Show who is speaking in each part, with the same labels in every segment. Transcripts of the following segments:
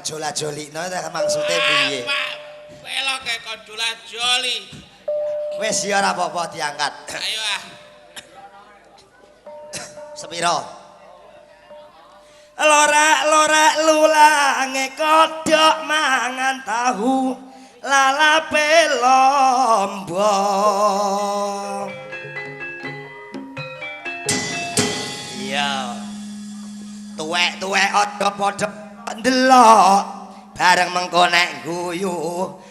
Speaker 1: jola-jolikno ta maksude piye?
Speaker 2: Peloke kok jola-joli.
Speaker 1: Wis ya ora apa-apa diangkat.
Speaker 2: Ayo ah.
Speaker 1: Sepiro? Lorek-lorek lulange kodhok mangan tahu lalape lombok. Iya. Tuwek-tuwek padha ndelok bareng mengko nek guyu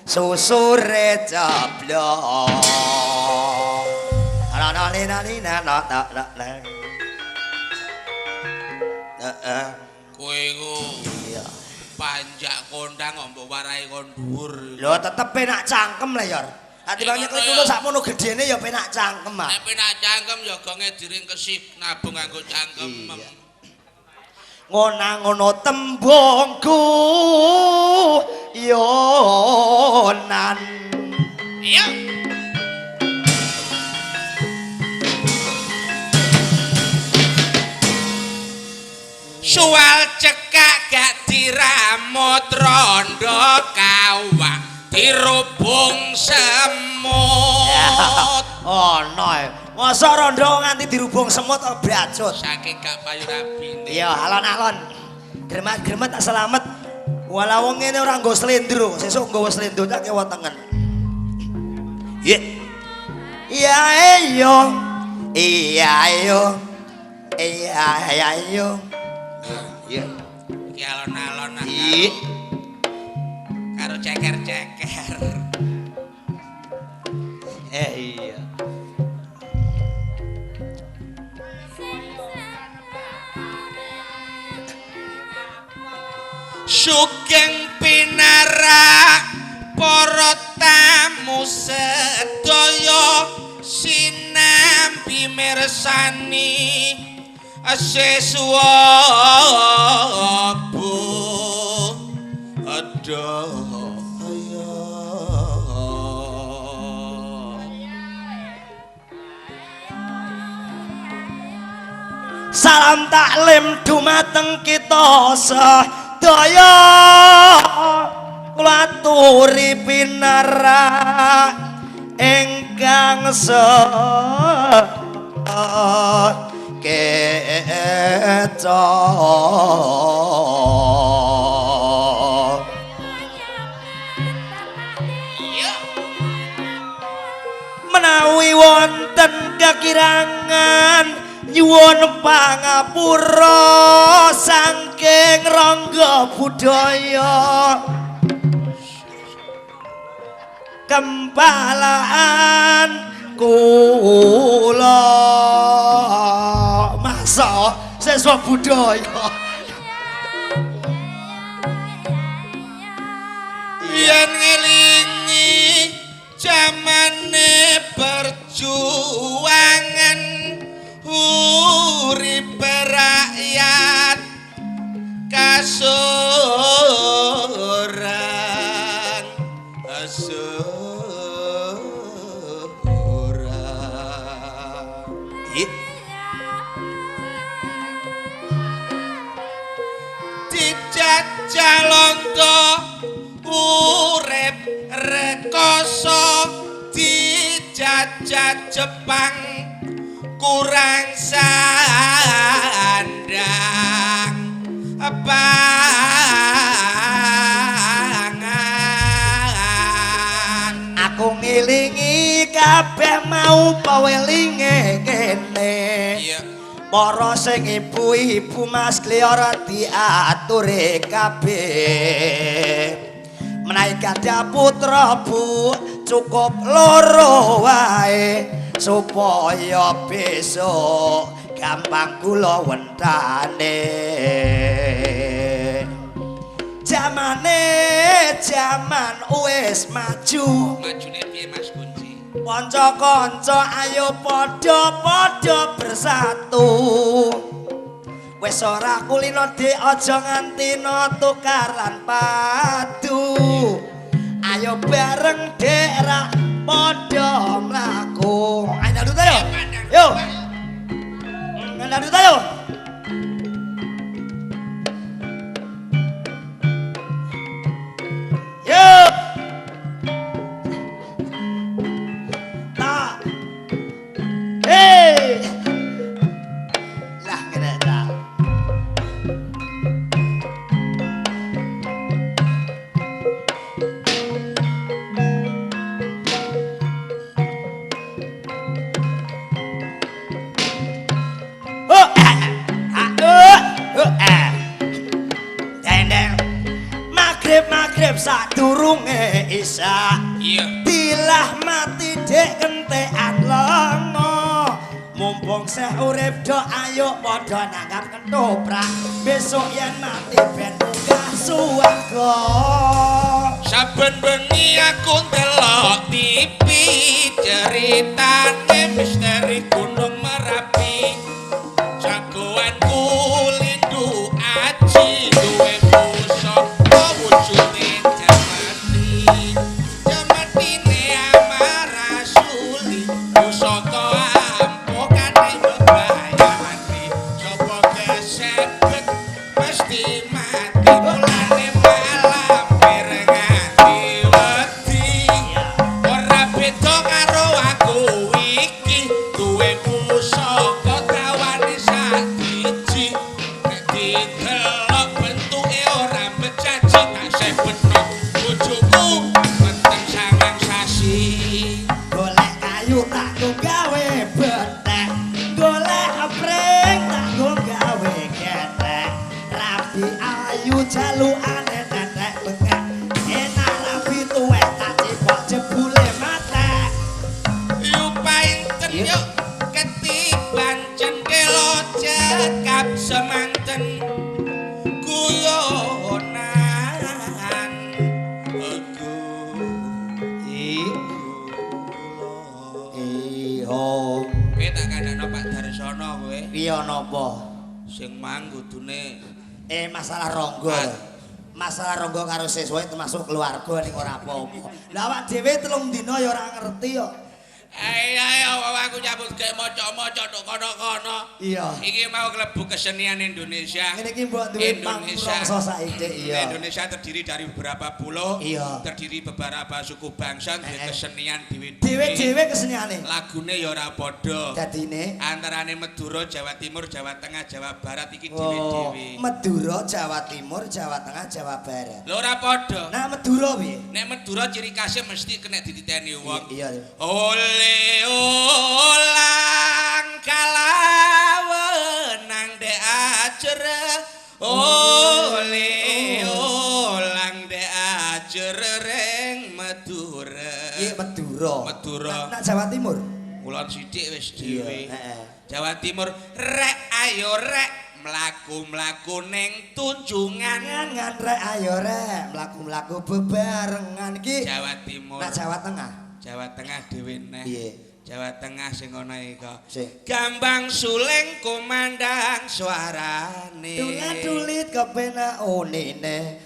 Speaker 1: susure ceblok.
Speaker 2: Kowe iku
Speaker 1: iya
Speaker 2: panjak kondang kok mbok warai kon dhuwur.
Speaker 1: lho tetep penak cangkem le yor ati bang nyekel kulo sakmono gedene ya penak cangkem ah
Speaker 2: Nek penak cangkem ya gonge diring kesik nabung nganggo cangkem.
Speaker 1: iya. Ngono tembungku yonan
Speaker 2: Iya. Sual cekak gak diramut rondo kawak dirubung semut.
Speaker 1: ono masa rondo nganti dirubung semut kok bracut
Speaker 2: Saking gak payu rabine.
Speaker 1: iya alon-alon gremet-gremet tak selamet walau wong ngene ora nggo slendro sesuk nggawa slendro tak kewa tengen iya iya ayo iya ayo iya ayo iya
Speaker 2: Iki alon-alon ah.
Speaker 1: iya
Speaker 2: Karo ceker-ceker.
Speaker 1: iya
Speaker 2: Sugeng pinarak para tamu sedaya sinambi mirsani seswa
Speaker 1: salam taklim dumateng kita sedaya kula aturi pinarak ingkang keca menawi wonten kekirangan nyuwun pangapura saking rangga budaya kempalaan kula masa seswa budaya
Speaker 2: yen ngelingi jamane perjuangan urip rakyat kasurang dijajah longgo urip rekoso dijajah Jepang kurang sandang pangan
Speaker 1: aku ngilingi kabeh mau pawelinge kene para sing ibu-ibu Mas Kliora diature kabeh menawi gadah putra Bu cukup loro wae supaya besok gampang kula wentane jaman wis maju
Speaker 2: majune piye Mas Kunci
Speaker 1: kanca-kanca ayo padha-padha bersatu wis ora kulino dik aja nganti tukaran padu ayo bareng dek ra padha mlaku ayo ndadut ayo yo ndadut ayo urip sadurunge isa.
Speaker 2: Iya.
Speaker 1: Dilah mati dek kentekan lengo. Mumpung seh urip do ayo padha nanggap ketoprak. Besok yen mati ben munggah swarga.
Speaker 2: Saben bengi aku ndelok TV ceritane misteri Gunung Merapi. Jagoanku Lindu Aji duwe pusaka wujude jamati. Jamatine Amarasuli pusaka ampuh kate bebayani. Sapa kesebet mesti mati mulane malam pirengati wedi. Ora beda karo aku iki duwe pusaka kawane sadiji. Nek didelok bentuke ora becaci tak sebetno bojoku weteng sangang sasi.
Speaker 1: Golek kayu tak gawe betek. Golek pring tak gawe ketek. Rabi ayu jalukane tetek bengak. Enak rabi tuwek tak cipok jebule matek.
Speaker 2: Yupainten yuk ketiban cengkelo cekap semanten guyonan aku
Speaker 1: Iyo.
Speaker 2: kowe tak kandhano Pak Darsono kowe
Speaker 1: Iya napa?
Speaker 2: sing mang kudune
Speaker 1: Masalah ronggo. Masalah ronggo karo siswa termasuk keluarga ning ora apa-apa. Lah awak dhewe 3 dina ya ora ngerti kok.
Speaker 2: ayo aku nyambut gawe maca-maca tok kono-kono.
Speaker 1: Iya.
Speaker 2: Iki mau klebu kesenian Indonesia.
Speaker 1: Ngene iki mbok duwe
Speaker 2: Indonesia.
Speaker 1: pangsa saiki iya.
Speaker 2: Indonesia terdiri dari beberapa pulau,
Speaker 1: Iya.
Speaker 2: terdiri beberapa suku bangsa, duwe kesenian dhewe-dhewe.
Speaker 1: Dhewe-dhewe keseniane.
Speaker 2: Lagune ya ora padha.
Speaker 1: Dadine
Speaker 2: Antarane Madura, Jawa Timur, Jawa Tengah, Jawa Barat iki
Speaker 1: oh,
Speaker 2: dhewe-dhewe.
Speaker 1: Madura, Jawa Timur, Jawa Tengah, Jawa Barat.
Speaker 2: Lho ora padha.
Speaker 1: Nah, Madura piye?
Speaker 2: Nek Madura ciri khasnya mesti kena dititeni wong.
Speaker 1: Iya.
Speaker 2: Ole olang kalawenang de ajere. Ole olang de ajere reng Madura.
Speaker 1: Iya Madura.
Speaker 2: Madura.
Speaker 1: Nak Jawa Timur.
Speaker 2: Kulon sithik wis dhewe.
Speaker 1: Heeh.
Speaker 2: Jawa Timur rek ayo rek mlaku-mlaku ning tunjungan.
Speaker 1: Ngan rek ayo rek mlaku-mlaku bebarengan iki.
Speaker 2: Jawa Timur.
Speaker 1: Nak Jawa Tengah.
Speaker 2: Jawa Tengah dhewe neh.
Speaker 1: Piye?
Speaker 2: Jawa Tengah sing ana iku.
Speaker 1: Sing
Speaker 2: Gambang suling kumandang suarane.
Speaker 1: Tulit kepenak unine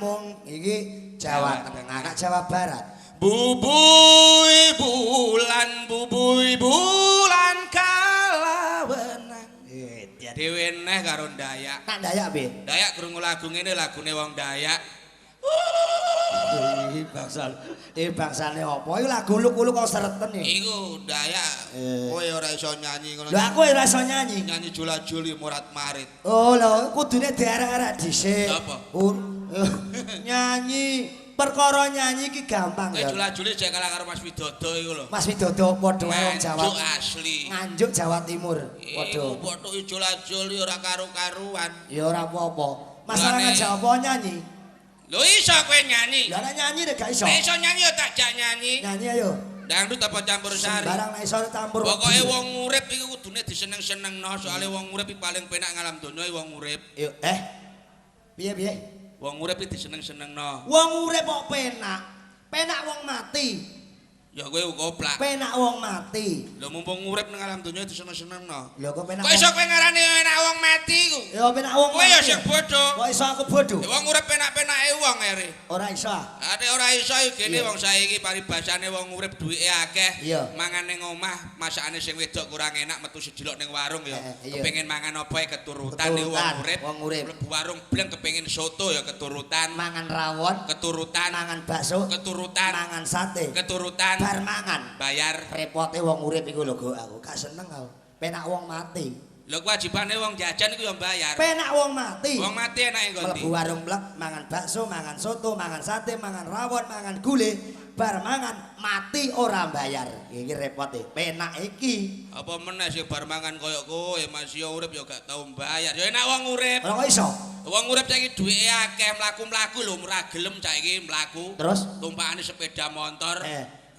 Speaker 1: mung iki Jawa Tengah, nak Jawa Barat.
Speaker 2: Bubuy bulan kalawenang. Dhewe neh karo Dayak.
Speaker 1: Nak Dayak piye?
Speaker 2: Dayak krungu lagu ngene lagune wong Dayak.
Speaker 1: Bangsane apa? Iku lagu uluk-uluk kok sereten iki.
Speaker 2: Iku Dayak. Kowe ora iso nyanyi ngono.
Speaker 1: Lho aku ora iso nyanyi.
Speaker 2: Nyanyi jula-juli murat marit.
Speaker 1: Oh lho, kudune diarek-arek dhisik.
Speaker 2: Apa?
Speaker 1: Nyanyi, perkara nyanyi iki gampang
Speaker 2: Kowe
Speaker 1: ya.
Speaker 2: jula-juli jek kalah karo Mas Widodo iku lho.
Speaker 1: Mas Widodo padha wong Jawa.
Speaker 2: Nganjuk asli.
Speaker 1: Nganjuk Jawa Timur.
Speaker 2: Iku
Speaker 1: Padha.
Speaker 2: pothuke jula-juli ora karo-karuan.
Speaker 1: Ya ora apa-apa. Masalah
Speaker 2: Mulane-
Speaker 1: ngajak apa nyanyi?
Speaker 2: Lho iso kowe nyanyi.
Speaker 1: Lah nek nyanyi nek gak iso.
Speaker 2: Nek iso nyanyi ya tak jak nyanyi.
Speaker 1: Nyanyi ayo.
Speaker 2: Dangdut apa campur sari.
Speaker 1: Sembarang nek iso campur.
Speaker 2: Pokoke wong urip iku kudune diseneng-senengno, soalé wong urip iki paling penak ngalam donya wong urip.
Speaker 1: Yo piye?
Speaker 2: Wong urip iki diseneng-senengno.
Speaker 1: Wong urip kok penak. Penak wong mati.
Speaker 2: Ya kowe koplak.
Speaker 1: Penak wong mati.
Speaker 2: Lho mumpung urip nang alam donya diseneng-senengno.
Speaker 1: Lho kok penak.
Speaker 2: Kok iso kowe ngarani enak wong mati iku?
Speaker 1: Ya penak wong
Speaker 2: Kowe ya
Speaker 1: mati.
Speaker 2: sing bodho.
Speaker 1: Kok iso aku bodho?
Speaker 2: Wong urip penak-penake wong ere.
Speaker 1: Ora iso.
Speaker 2: Ate ora iso gene
Speaker 1: Iya.
Speaker 2: wong saiki paribasane wong urip duwike akeh.
Speaker 1: Iya.
Speaker 2: Mangan ning omah, masakane sing wedok kurang enak metu sejelok ning warung ya.
Speaker 1: Iya.
Speaker 2: Kepengin mangan apa ae keturutan ning wong urip.
Speaker 1: Wong urip.
Speaker 2: Mlebu warung bleng kepengin soto ya keturutan.
Speaker 1: Mangan rawon,
Speaker 2: Keturutan.
Speaker 1: mangan bakso,
Speaker 2: Keturutan.
Speaker 1: mangan sate.
Speaker 2: Keturutan.
Speaker 1: Bar mangan.
Speaker 2: Bayar.
Speaker 1: Repote wong urip iku lho Go, aku gak seneng aku. Penak wong mati.
Speaker 2: Lho kewajibane wong jajan iku ya mbayar.
Speaker 1: Penak wong mati.
Speaker 2: Wong mati enake nggo ndi?
Speaker 1: Mlebu warung blek, mangan bakso, mangan soto, mangan sate, mangan rawon, mangan gulai, bar mangan mati ora bayar. Iki repote. Penak iki.
Speaker 2: Apa meneh sing bar mangan kaya kowe masih urip ya gak tau mbayar. Ya enak wong urip.
Speaker 1: Ora kok iso.
Speaker 2: Wong urip saiki duwike akeh mlaku-mlaku lho ora gelem saiki mlaku.
Speaker 1: Terus
Speaker 2: tumpakane sepeda motor.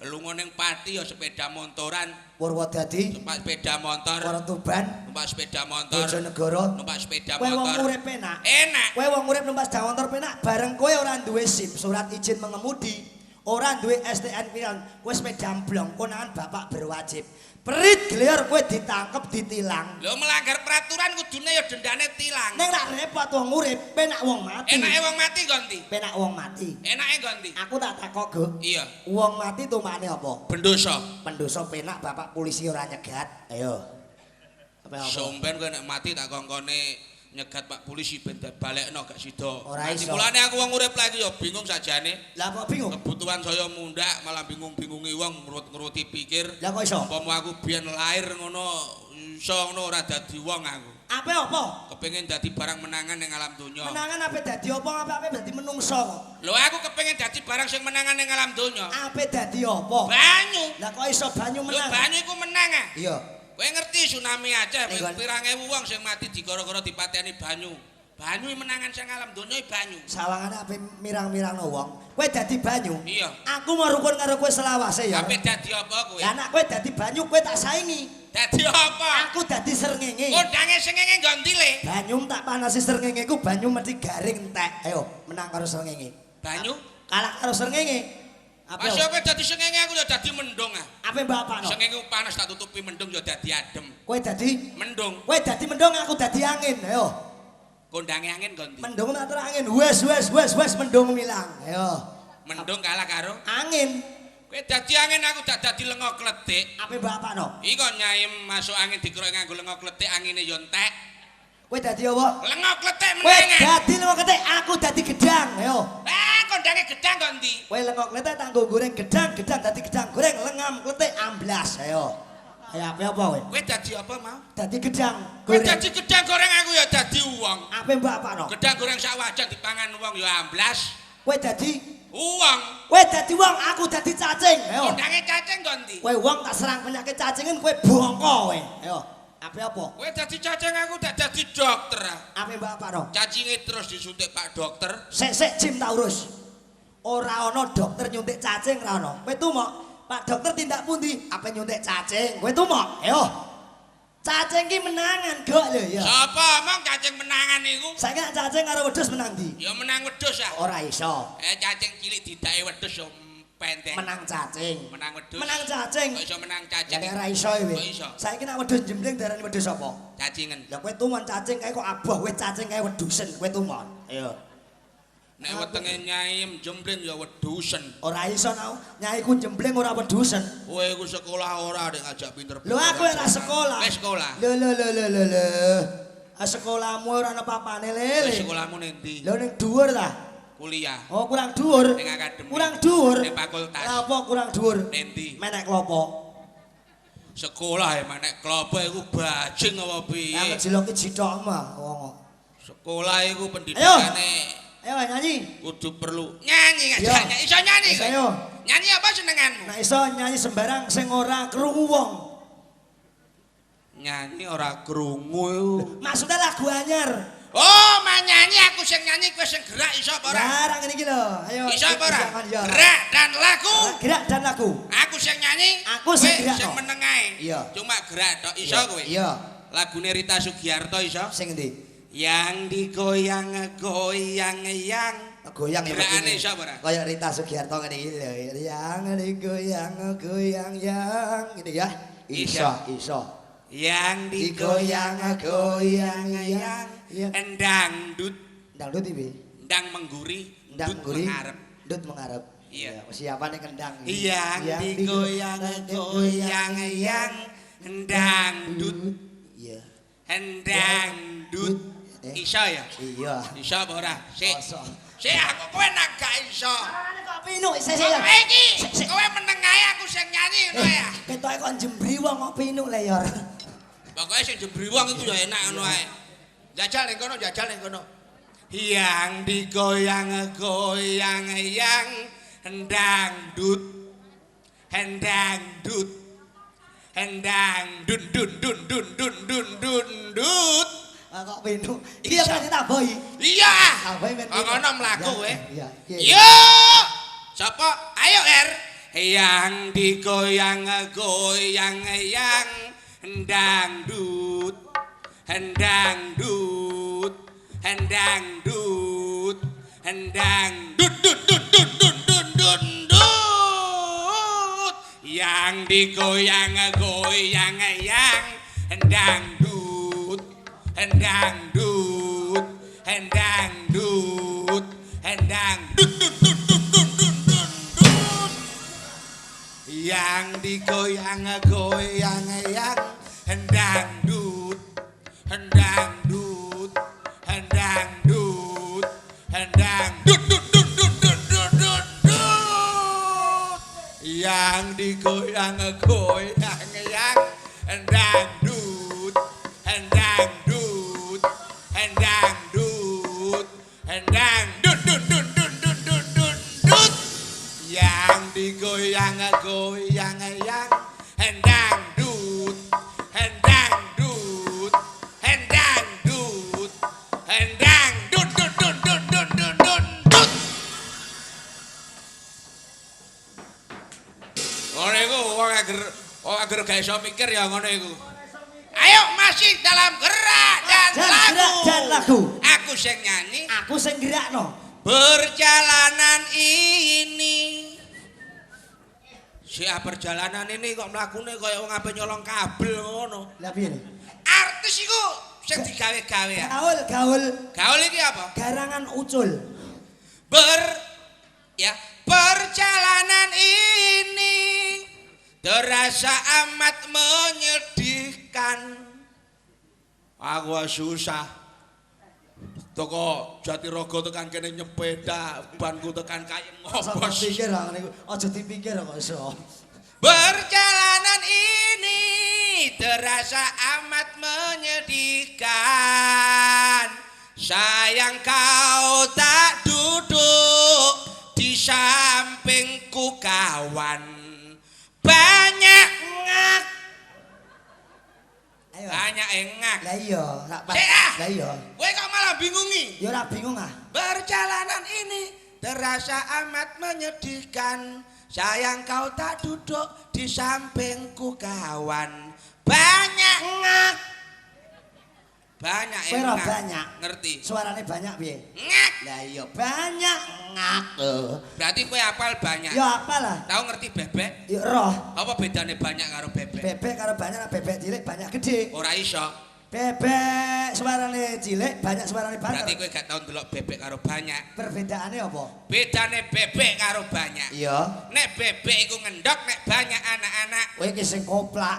Speaker 2: Lunga ning Pati ya sepeda motoran.
Speaker 1: Purwodadi
Speaker 2: numpak sepeda motor.
Speaker 1: Tuban
Speaker 2: numpak sepeda motor.
Speaker 1: Bojonegoro
Speaker 2: numpak sepeda
Speaker 1: kowe wong
Speaker 2: motor.
Speaker 1: urip penak.
Speaker 2: Enak.
Speaker 1: Kowe wong urip numpak sepeda motor penak bareng kowe ora duwe SIM, surat izin mengemudi, ora duwe STN piran, kowe sepeda blong, konangan bapak berwajib. Perit gelior kowe ditangkep ditilang.
Speaker 2: Lho melanggar peraturan kudune ya dendane tilang.
Speaker 1: Ning lak repot wong urip, penak wong mati.
Speaker 2: Enake wong mati ganti.
Speaker 1: Penak wong mati.
Speaker 2: Enake ganti.
Speaker 1: Aku tak takok, Go.
Speaker 2: Iya.
Speaker 1: Wong mati tumpakane apa?
Speaker 2: Pendosa.
Speaker 1: Pendosa penak bapak polisi ora nyegat. Ayo. Apa?
Speaker 2: Somben kowe nek mati tak kongkone nyegat Pak polisi ben balekno gak sida.
Speaker 1: Ora iso.
Speaker 2: Mulane aku wong urip lagi ya bingung sajane.
Speaker 1: Lah kok bingung?
Speaker 2: Kebutuhan saya mundak malah bingung-bingungi wong ngrut-nruti pikir.
Speaker 1: Lah kok iso?
Speaker 2: Umpama aku biyen lahir ngono iso ngono ora dadi wong aku.
Speaker 1: Ape apa?
Speaker 2: Kepengin dadi barang menangan ning alam donya.
Speaker 1: Menangan ape dadi apa ape dadi menungso kok?
Speaker 2: Lho aku kepengin dadi barang sing menangan ning alam donya.
Speaker 1: Ape dadi apa?
Speaker 2: Banyu.
Speaker 1: Lah kok iso banyu
Speaker 2: Lho
Speaker 1: menang?
Speaker 2: banyu iku menang ah.
Speaker 1: Iya.
Speaker 2: Kowe ngerti tsunami Aceh
Speaker 1: Ning
Speaker 2: pirang ewu wong sing mati digara-gara dipateni banyu. Banyu menangan sing alam donya banyu.
Speaker 1: Sawangane ape mirang-mirangno wong. Kowe dadi banyu.
Speaker 2: Iya.
Speaker 1: Aku mau rukun karo kowe selawase ya.
Speaker 2: Ape dadi apa kowe?
Speaker 1: Lah nek kowe dadi banyu kowe tak saingi.
Speaker 2: Dadi apa?
Speaker 1: Aku dadi srengenge.
Speaker 2: Kondange sengenge ganti le.
Speaker 1: Banyu tak panasi srengenge ku banyu mesti garing entek. Ayo menang karo srengenge.
Speaker 2: Banyu?
Speaker 1: Kalah karo srengenge. Apa?
Speaker 2: Masih kowe dadi sengenge aku ya dadi mendung ah.
Speaker 1: Ape bapakno?
Speaker 2: Sengenge panas tak tutupi mendung ya dadi adem.
Speaker 1: Kowe dadi
Speaker 2: Mendung.
Speaker 1: kowe dadi mendung aku dadi angin. Ayo.
Speaker 2: Kondange angin ganti.
Speaker 1: Mendung tak terangin. Wes mendung milang. Ayo.
Speaker 2: Mendung kalah karo
Speaker 1: Angin.
Speaker 2: kowe dadi angin aku tak dadi lenga kletik.
Speaker 1: Ape bapakno?
Speaker 2: Iki kok nyai masuk angin dikeroki nganggo lenga kletik angine ya entek.
Speaker 1: Kowe dadi apa?
Speaker 2: Lenga kletik
Speaker 1: Kowe
Speaker 2: meneng.
Speaker 1: dadi lengo ketik, aku dadi gedang. Ayo.
Speaker 2: Kondange gedang ganti.
Speaker 1: Kowe lengo kletik tak nggo goreng gedang dadi gedang goreng lengam kletik amblas. Ayo. Ayo ape apa kowe?
Speaker 2: Kowe dadi apa mau?
Speaker 1: Dadi gedang
Speaker 2: Kowe
Speaker 1: goreng.
Speaker 2: dadi gedang goreng aku ya dadi wong.
Speaker 1: Ape bapakno?
Speaker 2: Gedang goreng sak wajan dipangan wong ya amblas.
Speaker 1: Kowe dadi
Speaker 2: Wong.
Speaker 1: kowe dadi wong, aku dadi cacing. Ayo.
Speaker 2: Kondange cacing ganti.
Speaker 1: Kowe wong tak serang penyakit cacingen kowe bongko kowe. Ayo. Ape apa?
Speaker 2: Kowe dadi cacing aku tak dadi dokter.
Speaker 1: Ape bapakno?
Speaker 2: Cacinge terus disuntik Pak Dokter.
Speaker 1: Sik Jim tak urus. Ora ana dokter nyuntik cacing ra ana. Kowe tumok, Pak Dokter tindak pundi? Ape nyuntik cacing? Kowe tumok. Ayo. Cacing ki menangan gok lho ya.
Speaker 2: Sapa omong cacing menangan iku?
Speaker 1: Saiki nek cacing karo wedhus menang ndi?
Speaker 2: Ya menang wedhus ah.
Speaker 1: Ora iso.
Speaker 2: Cacing cilik didake wedhus yo pendek.
Speaker 1: Menang cacing.
Speaker 2: Menang wedhus.
Speaker 1: Menang cacing.
Speaker 2: Kok iso menang
Speaker 1: Ya
Speaker 2: cacing?
Speaker 1: nek ora iso kowe.
Speaker 2: Kok iso?
Speaker 1: Saiki nek wedhus jembling darani wedhus apa?
Speaker 2: Cacingen.
Speaker 1: Lah kowe tumon cacing kae kok aboh, kowe cacing kae wedusen, kowe tumon. Ayo.
Speaker 2: Nek wetenge nyai jembling ya wedusen.
Speaker 1: Ora iso nau, nyai ku jembling ora wedusen.
Speaker 2: Kowe iku sekolah ora nek ngajak pinter.
Speaker 1: Lho aku ora sekolah.
Speaker 2: Wis sekolah.
Speaker 1: Lho. Sekolahmu ora ana papane lele.
Speaker 2: Wis sekolahmu ning ndi?
Speaker 1: Lho ning dhuwur ta?
Speaker 2: Kuliah.
Speaker 1: Oh, kurang dhuwur.
Speaker 2: Ning akademi.
Speaker 1: Kurang dhuwur.
Speaker 2: Ning fakultas.
Speaker 1: Lah apa kurang dhuwur?
Speaker 2: Ning ndi?
Speaker 1: Menek klopo.
Speaker 2: Sekolah ya nek klopo iku bajing apa
Speaker 1: Ya
Speaker 2: piye?
Speaker 1: ngejiloki jithok mah wong.
Speaker 2: Sekolah iku pendidikane
Speaker 1: Ayo nyanyi.
Speaker 2: kudu perlu nyanyi
Speaker 1: Iya.
Speaker 2: aja. Iso nyanyi
Speaker 1: Wis,
Speaker 2: kowe?
Speaker 1: ayo.
Speaker 2: Nyanyi apa senenganmu?
Speaker 1: Nek iso nyanyi sembarang sing ora krungu wong.
Speaker 2: Nyanyi ora krungu iku.
Speaker 1: Maksudnya lagu anyar.
Speaker 2: Oh, nyanyi aku sing nyanyi kowe sing gerak iso apa ora?
Speaker 1: Lah ngene iki lho. Ayo.
Speaker 2: Iso apa ora?
Speaker 1: Iya.
Speaker 2: Gerak dan lagu.
Speaker 1: Gerak dan lagu.
Speaker 2: Aku sing nyanyi,
Speaker 1: Aku sing
Speaker 2: kowe
Speaker 1: gerak
Speaker 2: sing
Speaker 1: tok.
Speaker 2: meneng ae.
Speaker 1: Iya.
Speaker 2: Cuma gerak tok iso kowe.
Speaker 1: Iya.
Speaker 2: Lagune Rita Sugiarto iso.
Speaker 1: Sing endi?
Speaker 2: Yang digoyang-goyang yang
Speaker 1: Goyang ya.
Speaker 2: gerakane iso apa ora?
Speaker 1: Kayak Rita Sugiarto ngene iki lho. Yang digoyang-goyang yang gitu ya. Iso.
Speaker 2: Yang digoyang-goyang yang endangdut
Speaker 1: Dangdut iki.
Speaker 2: ndang mengguri,
Speaker 1: Ndang
Speaker 2: dut
Speaker 1: guri.
Speaker 2: mengarep.
Speaker 1: Dut mengarep.
Speaker 2: Iya.
Speaker 1: Siapane kendang.
Speaker 2: Yang digoyang-goyang yang endangdut,
Speaker 1: Iya.
Speaker 2: endangdut. Iso ya?
Speaker 1: Iya.
Speaker 2: Iso apa ora? Sik.
Speaker 1: Iso.
Speaker 2: Sik aku kowe nak gak iso.
Speaker 1: Arane kok pinuk sik
Speaker 2: Kowe iki kowe meneng ae aku sing nyanyi ngono ya.
Speaker 1: Ketoke kok jembri wong kok pinuk le ya.
Speaker 2: Pokoknya sing jembriwang itu ya enak ngono ae. Jajal ning kono, jajal ning kono. Yang digoyang-goyang yang dangdut. Dangdut. Dun dun dun dun dun dun dun dun.
Speaker 1: Kok penu. Iya kan tambah.
Speaker 2: Iya.
Speaker 1: Tambah men.
Speaker 2: Ngono mlaku kowe.
Speaker 1: Iya.
Speaker 2: Yo. Sapa? Ayo Er. Yang digoyang-goyang yang dangdut. Dangdut. Dangdut. Dangdut dun dun dun dun dun dun dun. Yang digoyang-goyang yang dangdut. Dangdut. Dangdut. Dangdut dun dun dun dun dun dun dun. Yang digoyang-goyang yang dangdut. Dangdut. Dangdut. Dangdut dun dun dun dun dun dun dun. Yang digoyang-goyang yang dangdut. Dangdut. Dangdut. Dangdut dun dun dun dun dun dun dun. Yang digoyang-goyang yang dangdut. Dangdut. Dangdut. Dangdut dun dun dun dun dun dun dun. Ngono iku wong ager gak iso mikir ya ngono iku. Ayo masih dalam gerak dan lagu. Aku sing nyanyi,
Speaker 1: Aku sing gerakno.
Speaker 2: perjalanan ini. Siap perjalanan ini kok mlakune kaya wong ape nyolong kabel ngono.
Speaker 1: Lah piye?
Speaker 2: Artis iku sing digawe-gawe ya.
Speaker 1: Gaul.
Speaker 2: Gaul iki apa?
Speaker 1: Garangan ucul.
Speaker 2: Perjalanan ini terasa amat menyedihkan. Aku susah. Toko Jatirogo tekan kene nyepeda, banku tekan Kayem ngobos.
Speaker 1: Pikir niku aja dipikir kok iso.
Speaker 2: Perjalanan ini terasa amat menyedihkan. Sayang kau tak duduk di sampingku kawan. Banyak ngak.
Speaker 1: Ayo.
Speaker 2: Banyak engak.
Speaker 1: Lah iya, tak pas.
Speaker 2: Sik ah.
Speaker 1: Lah iya.
Speaker 2: Kowe kok malah bingungi.
Speaker 1: Ya ora bingung ah.
Speaker 2: Perjalanan ini terasa amat menyedihkan. Sayang kau tak duduk di sampingku kawan. Banyak ngak. Banyak
Speaker 1: Kowe ora
Speaker 2: engak.
Speaker 1: banyak.
Speaker 2: Ngerti?
Speaker 1: Suarane banyak piye?
Speaker 2: Ngak.
Speaker 1: Lah iya banyak ngak.
Speaker 2: Berarti kowe hafal banyak.
Speaker 1: Ya apalah.
Speaker 2: Tahu ngerti bebek?
Speaker 1: Ya roh.
Speaker 2: Apa bedane banyak karo bebek?
Speaker 1: Bebek karo banyak, bebek cilik banyak gede.
Speaker 2: Ora iso.
Speaker 1: Bebek suarane cilik, banyak suarane
Speaker 2: Berarti
Speaker 1: banyak.
Speaker 2: kowe gak tau ndelok bebek karo banyak.
Speaker 1: Perbedaannya apa?
Speaker 2: Bedane bebek karo banyak.
Speaker 1: Iya.
Speaker 2: Nek bebek iku ngendok, nek banyak anak-anak.
Speaker 1: Kowe iki sing koplak.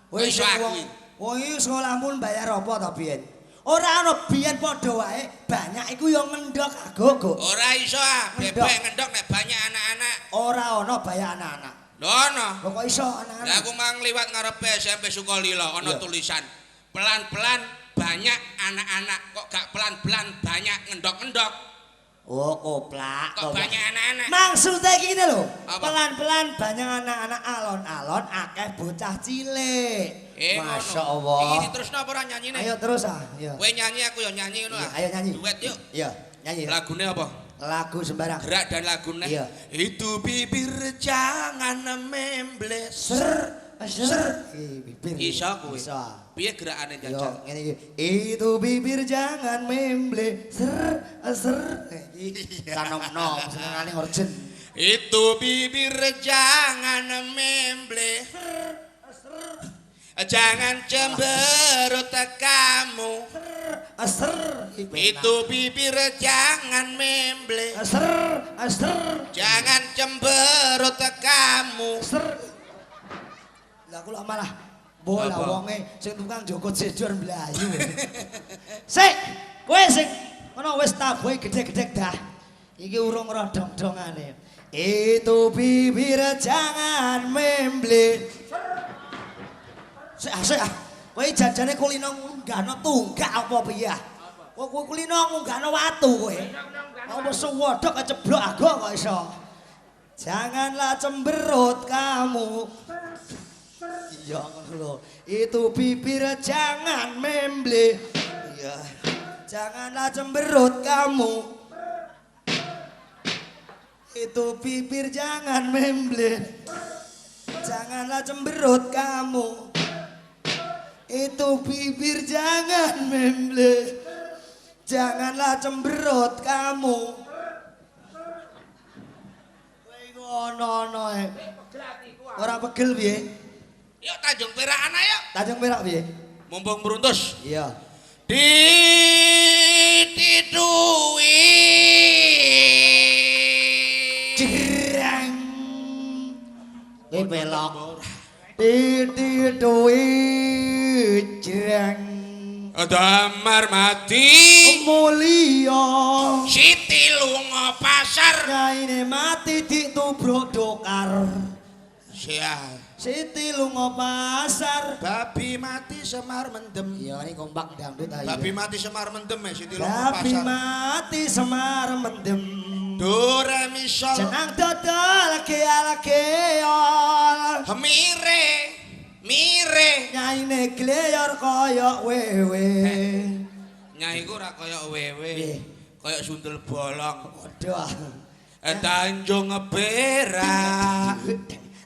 Speaker 1: Kowe
Speaker 2: Iso
Speaker 1: sing
Speaker 2: aku
Speaker 1: wong.
Speaker 2: iki.
Speaker 1: Wong iki sekolahmu bayar apa to biyen? Ora ana biyen padha wae, banyak iku yo ngendok agogo.
Speaker 2: Ora iso ah,
Speaker 1: Ngendok.
Speaker 2: bebek ngendok nek banyak anak-anak.
Speaker 1: Ora ana bayar anak-anak.
Speaker 2: Lho ono.
Speaker 1: Lho kok iso
Speaker 2: Lah
Speaker 1: anak-anak?
Speaker 2: aku mang liwat ngarepe SMP Sukolilo ana
Speaker 1: Iya.
Speaker 2: tulisan pelan-pelan banyak anak-anak kok gak pelan-pelan banyak ngendok-ngendok.
Speaker 1: Oh, koplak.
Speaker 2: Kok banyak anak-anak?
Speaker 1: Maksudnya gini loh.
Speaker 2: Apa?
Speaker 1: Pelan-pelan banyak anak-anak alon-alon akeh bocah cilik. Masya
Speaker 2: ngono.
Speaker 1: Allah.
Speaker 2: Iki diterusno apa ora nyanyine?
Speaker 1: Ayo terus ah. Iya.
Speaker 2: Kowe nyanyi aku ya nyanyi ngono
Speaker 1: Iya,
Speaker 2: ah.
Speaker 1: ayo nyanyi.
Speaker 2: Duet yuk.
Speaker 1: Iya, nyanyi.
Speaker 2: Lagune apa?
Speaker 1: Lagu sembarang.
Speaker 2: Gerak dan lagune.
Speaker 1: Iya.
Speaker 2: Itu bibir jangan membles.
Speaker 1: Ser. Bibir.
Speaker 2: Iso kowe.
Speaker 1: Iso.
Speaker 2: Piye gerakane
Speaker 1: Yo,
Speaker 2: jajal?
Speaker 1: ngene iki. Itu bibir jangan memble. Ser.
Speaker 2: Iya.
Speaker 1: Kanom-nom senengane urgen.
Speaker 2: Itu bibir jangan memble. Jangan cemberut kamu.
Speaker 1: Ser.
Speaker 2: Itu bibir jangan memble.
Speaker 1: Ser.
Speaker 2: Jangan cemberut kamu.
Speaker 1: Ser. Lah kula malah bola
Speaker 2: Apa?
Speaker 1: wonge sing tukang joko jedor mlayu. Sik, kowe sing ngono wis tabuhe gedhe-gedhe dah. Iki urung rodong-dongane. Itu bibir jangan memble. Sik, Kowe jajane kulino ngunggahno tunggak apa piye? Kowe kulino ngunggahno watu kowe. Apa suwodok keceblok ago kok iso. Janganlah cemberut kamu. Iya ngono lho. Itu bibir jangan memble. Iya. Janganlah cemberut kamu. Itu bibir jangan memble. Janganlah cemberut kamu. Itu bibir jangan memble. Janganlah cemberut kamu. Kowe iku ono-ono ae. Ora pegel piye?
Speaker 2: Yuk Tanjung Perak ana yuk.
Speaker 1: Tanjung Perak piye?
Speaker 2: Mumpung meruntus.
Speaker 1: Iya.
Speaker 2: Ditidui.
Speaker 1: Jerang. Kowe belok. Ditidui jerang.
Speaker 2: Damar mati.
Speaker 1: Mulia.
Speaker 2: Siti lunga pasar.
Speaker 1: Nyaine mati ditubruk dokar.
Speaker 2: Sial.
Speaker 1: Siti lunga pasar.
Speaker 2: Babi mati Semar mendem.
Speaker 1: Iya ini kompak dangdut ayo.
Speaker 2: Babi mati Semar mendem Siti lunga
Speaker 1: Babi
Speaker 2: pasar.
Speaker 1: mati Semar mendem.
Speaker 2: Do re mi sol.
Speaker 1: Jenang dodol keal-keal.
Speaker 2: Mire. Mire.
Speaker 1: Nyaine gleyor kaya wewe.
Speaker 2: Nyai ku ora kaya wewe.
Speaker 1: Nggih.
Speaker 2: Kaya sundel bolong.
Speaker 1: Waduh.
Speaker 2: Tanjung Perak.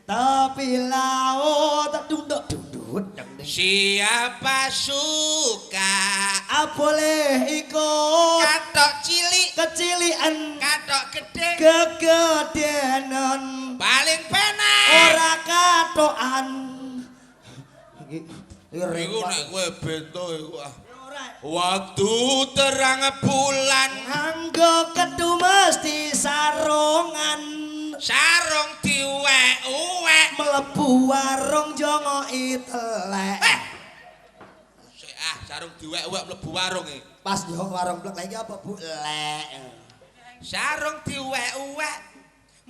Speaker 1: Tapi laut dunduk-dundut.
Speaker 2: Siapa suka
Speaker 1: Boleh ikut
Speaker 2: katok cilik,
Speaker 1: kecilian
Speaker 2: katok gede,
Speaker 1: kegedeanan
Speaker 2: paling penak.
Speaker 1: ora katokan.
Speaker 2: Iku nek kowe bento iku ah. Waktu terang bulan
Speaker 1: Anggo kedu mesti sarungan.
Speaker 2: sarung diwek-wek.
Speaker 1: Mlebu warung jongo itelek.
Speaker 2: Sik ah sarung diwek-wek mlebu warung e.
Speaker 1: Pas yo warung blek lagi apa Bu? Lek.
Speaker 2: Sarung diwek-wek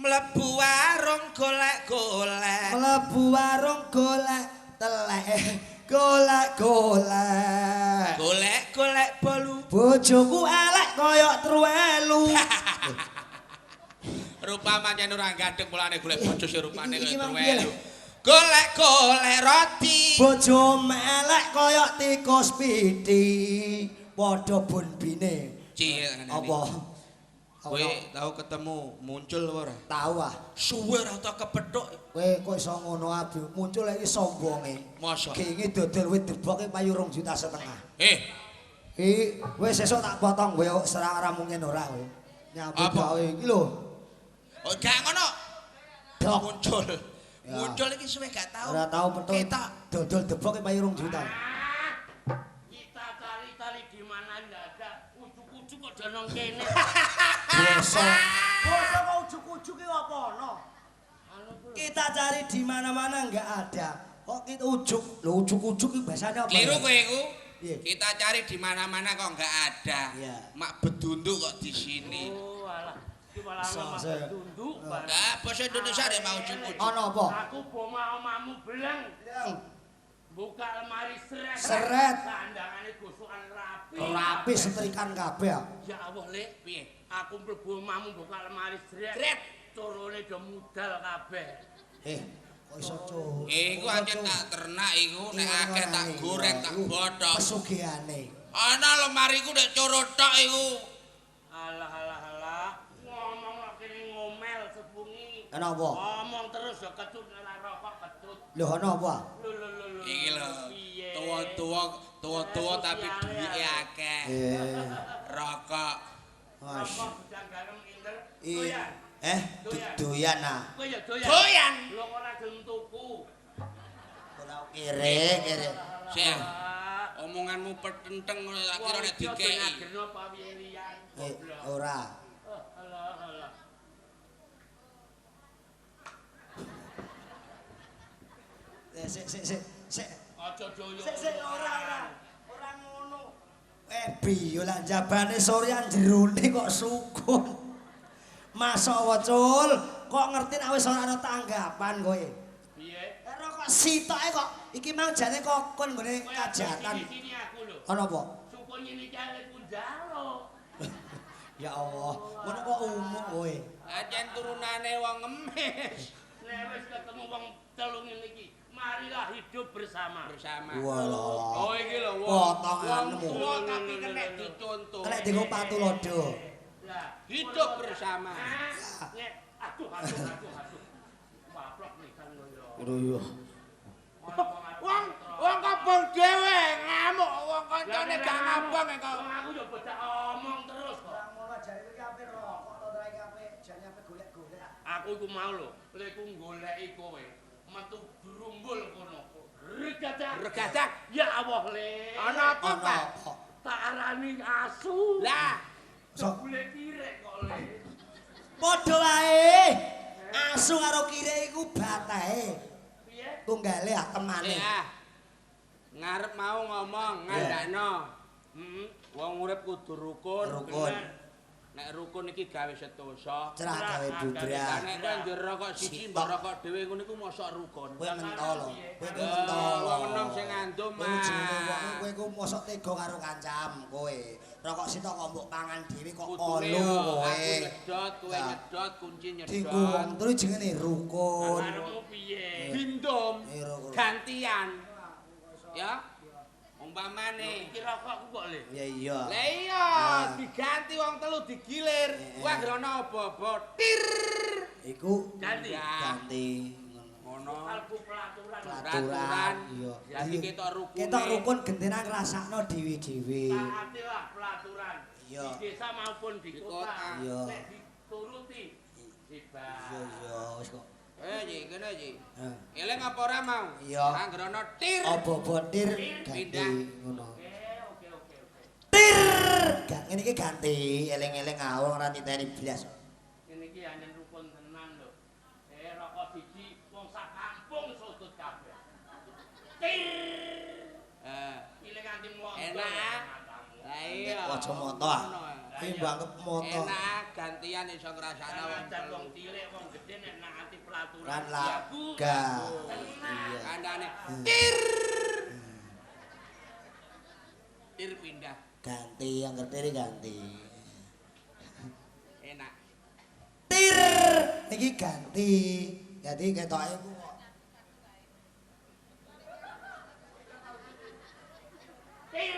Speaker 2: mlebu warung golek-golek.
Speaker 1: Mlebu warung golek telek. Golek-golek.
Speaker 2: Golek-golek bolu.
Speaker 1: Bojoku elek koyok truelu.
Speaker 2: Rupa pancen ora gandeng mulane golek bojo sing rupane
Speaker 1: Iki
Speaker 2: kaya
Speaker 1: mang
Speaker 2: terwelu. Golek-golek roti.
Speaker 1: Bojo melek koyok tikus piti. Padha bonbine.
Speaker 2: Cilik ngene.
Speaker 1: Apa?
Speaker 2: Kowe tau ketemu muncul apa ora?
Speaker 1: Tahu ah.
Speaker 2: Suwe ra tau kepethuk.
Speaker 1: Kowe kok iso ngono abi. Muncul iki sombonge.
Speaker 2: Masa?
Speaker 1: Kenge dodol wit deboke payu 2,5 juta. Iki wis sesuk tak potong kowe serang ora mungkin ora kowe. Nyambut
Speaker 2: Apa?
Speaker 1: gawe iki lho.
Speaker 2: Oh gak ngono.
Speaker 1: Dok.
Speaker 2: Muncul.
Speaker 1: Ya.
Speaker 2: Muncul iki suwe gak tau.
Speaker 1: Ora tau petuk.
Speaker 2: Ketok.
Speaker 1: Dodol deboke payu 2 juta.
Speaker 3: Kita cari-cari di mana nggak ada. Ujuk-ujuk kok donong kene.
Speaker 1: Biasa. Bosok kok ujuk-ujuk iki apa ono? Kita cari di mana-mana enggak ada. Kok kita ujuk? Lho ujuk-ujuk iki bahasane apa?
Speaker 2: Keliru kowe iku.
Speaker 1: Piye?
Speaker 2: Kita cari di mana-mana kok enggak ada.
Speaker 1: Iya.
Speaker 2: Mak bedunduk kok di sini.
Speaker 3: Oh alah. Iki malah
Speaker 1: Iso,
Speaker 3: lemah
Speaker 1: saya.
Speaker 3: tunduk.
Speaker 2: Lah basa Indonesia deh mau ujuk-ujuk.
Speaker 1: Ono apa?
Speaker 3: Aku boma omamu beleng. Buka lemari seret.
Speaker 1: Seret.
Speaker 3: Sandangane gosokan rapi.
Speaker 1: Rapi setrikan kabeh.
Speaker 3: Ya Allah, Lek.
Speaker 2: Piye?
Speaker 3: Aku mlebu omamu buka lemari seret.
Speaker 2: Sret.
Speaker 3: Corone do mudal kabeh.
Speaker 1: Kok iso cuk?
Speaker 2: Iku ancen tak ternak iku nek akeh tak goreng tak bothok.
Speaker 1: Pesugihane.
Speaker 2: Ana lemariku nek coro tok iku.
Speaker 3: Alah alah alah. Ngomong kok kene ngomel sepungi.
Speaker 1: Ana apa?
Speaker 3: Ngomong terus ya kecut ora rokok kecut.
Speaker 1: Lho ana apa?
Speaker 3: Lho.
Speaker 2: Iki lho.
Speaker 3: Piye?
Speaker 2: Tuwa-tuwa tapi duwike akeh. Rokok.
Speaker 1: Mas.
Speaker 3: Rokok sedang garam inter.
Speaker 1: Doyan.
Speaker 3: Doyan.
Speaker 1: Doyan ah.
Speaker 3: Kowe ya doyan.
Speaker 2: Doyan.
Speaker 3: Lho ora gelem tuku.
Speaker 1: Ora kere.
Speaker 2: Sik. Omonganmu petenteng tak kira nek dikeki.
Speaker 3: Ngagerno pawirian.
Speaker 1: Ora.
Speaker 3: Alah.
Speaker 1: Sik.
Speaker 3: Aja doyo.
Speaker 1: Sik ora ngono. Biyo lah jabane Suryan jerone kok sukun. Masa wacul kok ngerti nek wis ora ana tanggapan kowe.
Speaker 3: Piye?
Speaker 1: Karo kok sitoke kok Iki mau jane kokon nggone kajatan.
Speaker 3: Sini aku lho.
Speaker 1: Ana apa?
Speaker 3: Sukun ngene iki arek kunjalo.
Speaker 1: Ya Allah, ngono kok umum kowe.
Speaker 2: Ancen turunane wong ngemis.
Speaker 3: Nek wis ketemu wong telu ngene iki, marilah hidup bersama.
Speaker 1: Walah.
Speaker 2: Oh iki lho wong.
Speaker 1: Potonganmu.
Speaker 2: Wong tuwa tapi kena dicontoh.
Speaker 1: Nek dienggo patulodo.
Speaker 3: Lah,
Speaker 2: Hidup bersama.
Speaker 3: Nek aduh. Waplok nih kan yo.
Speaker 1: Lho yo.
Speaker 2: Wong kabung dhewe ngamuk wong kancane gak ngabang kok.
Speaker 3: Wong aku yo bocah omong terus kok.
Speaker 1: Ngono jare iki ape rokok to ora iki ape jane ape golek-golek.
Speaker 3: Aku iku mau lho, lek ku goleki kowe, metu grumbul kono. Regadak. Ya Allah le.
Speaker 2: Ana apa, Pak?
Speaker 3: Tak arani asu.
Speaker 2: Lah,
Speaker 3: Jebule kirek kok le.
Speaker 1: Padha wae. Asu karo kirek iku batahe.
Speaker 3: Piye?
Speaker 1: Tunggale ah temane.
Speaker 2: ya. Ngarep mau ngomong ngandakno. Wong urip kudu rukun.
Speaker 1: Rukun.
Speaker 2: Nek rukun iki gawe setosa.
Speaker 1: Cerah gawe budra.
Speaker 2: Nek kowe njero rokok siji mbok rokok dhewe ngono iku mosok rukun.
Speaker 1: Kowe mentolo. Kowe ku
Speaker 2: Oh,
Speaker 1: mentolo.
Speaker 2: wong enom sing ngandum
Speaker 1: Kowe jenenge wong
Speaker 2: mah.
Speaker 1: kowe ku mosok tega karo kancam kowe. Rokok sitok kok mbok pangan dhewe kok
Speaker 2: Kudune
Speaker 1: kolu
Speaker 2: yo,
Speaker 1: kowe.
Speaker 2: aku nyedot, kowe
Speaker 1: Nah.
Speaker 2: nyedot, kunci
Speaker 1: Dinggo wong
Speaker 2: nyedot.
Speaker 1: telu jenenge rukun.
Speaker 3: Karepmu piye?
Speaker 2: Bindom,
Speaker 1: Rukun.
Speaker 2: gantian. Ya. Umpamane.
Speaker 3: Iki rokokku kok le.
Speaker 1: Ya iya.
Speaker 2: Lah iya, diganti wong telu digilir. Wah grono apa-apa. Tir.
Speaker 1: Iku
Speaker 3: Ganti.
Speaker 1: ganti
Speaker 2: Ngono.
Speaker 3: Kalbu pelaturan.
Speaker 1: Pelaturan. Iya.
Speaker 2: Jadi ketok rukune.
Speaker 1: Ketok rukun gentenan ngrasakno dhewe-dhewe.
Speaker 3: Taatilah pelaturan.
Speaker 1: Iya.
Speaker 3: Di desa maupun di
Speaker 2: Di
Speaker 3: kota.
Speaker 2: kota.
Speaker 1: Iya.
Speaker 3: Nek dituruti. Hebat.
Speaker 1: Iya wis kok.
Speaker 2: Ji, kene Ji.
Speaker 1: Heh.
Speaker 2: Eling apa ora mau?
Speaker 1: Iya.
Speaker 2: Anggrono tir.
Speaker 1: Apa tir ganti
Speaker 2: Pindah.
Speaker 1: ngono.
Speaker 3: Oke.
Speaker 1: Tir. Ngene iki ganti eling-eling awong ora titeni blas.
Speaker 3: Ini iki anjen rukun tenan lho. Rokok siji wong sak kampung sudut kabeh. Tir. Ile kanthi moto.
Speaker 2: Enak. Lah iya.
Speaker 1: Aja moto ah. Kuwi banget moto.
Speaker 2: Enak gantian iso ngrasakno wong
Speaker 3: Kan
Speaker 2: telu.
Speaker 3: wong cilik wong gedhe nek naati pelaturan.
Speaker 1: Lan
Speaker 3: ya, Bu.
Speaker 1: laga.
Speaker 3: Tenang.
Speaker 2: Kandhane tir. Tir pindah.
Speaker 1: Ganti yang ngerti ganti.
Speaker 2: Enak.
Speaker 1: Tir. Iki ganti. Jadi ketoke ku
Speaker 3: Tir.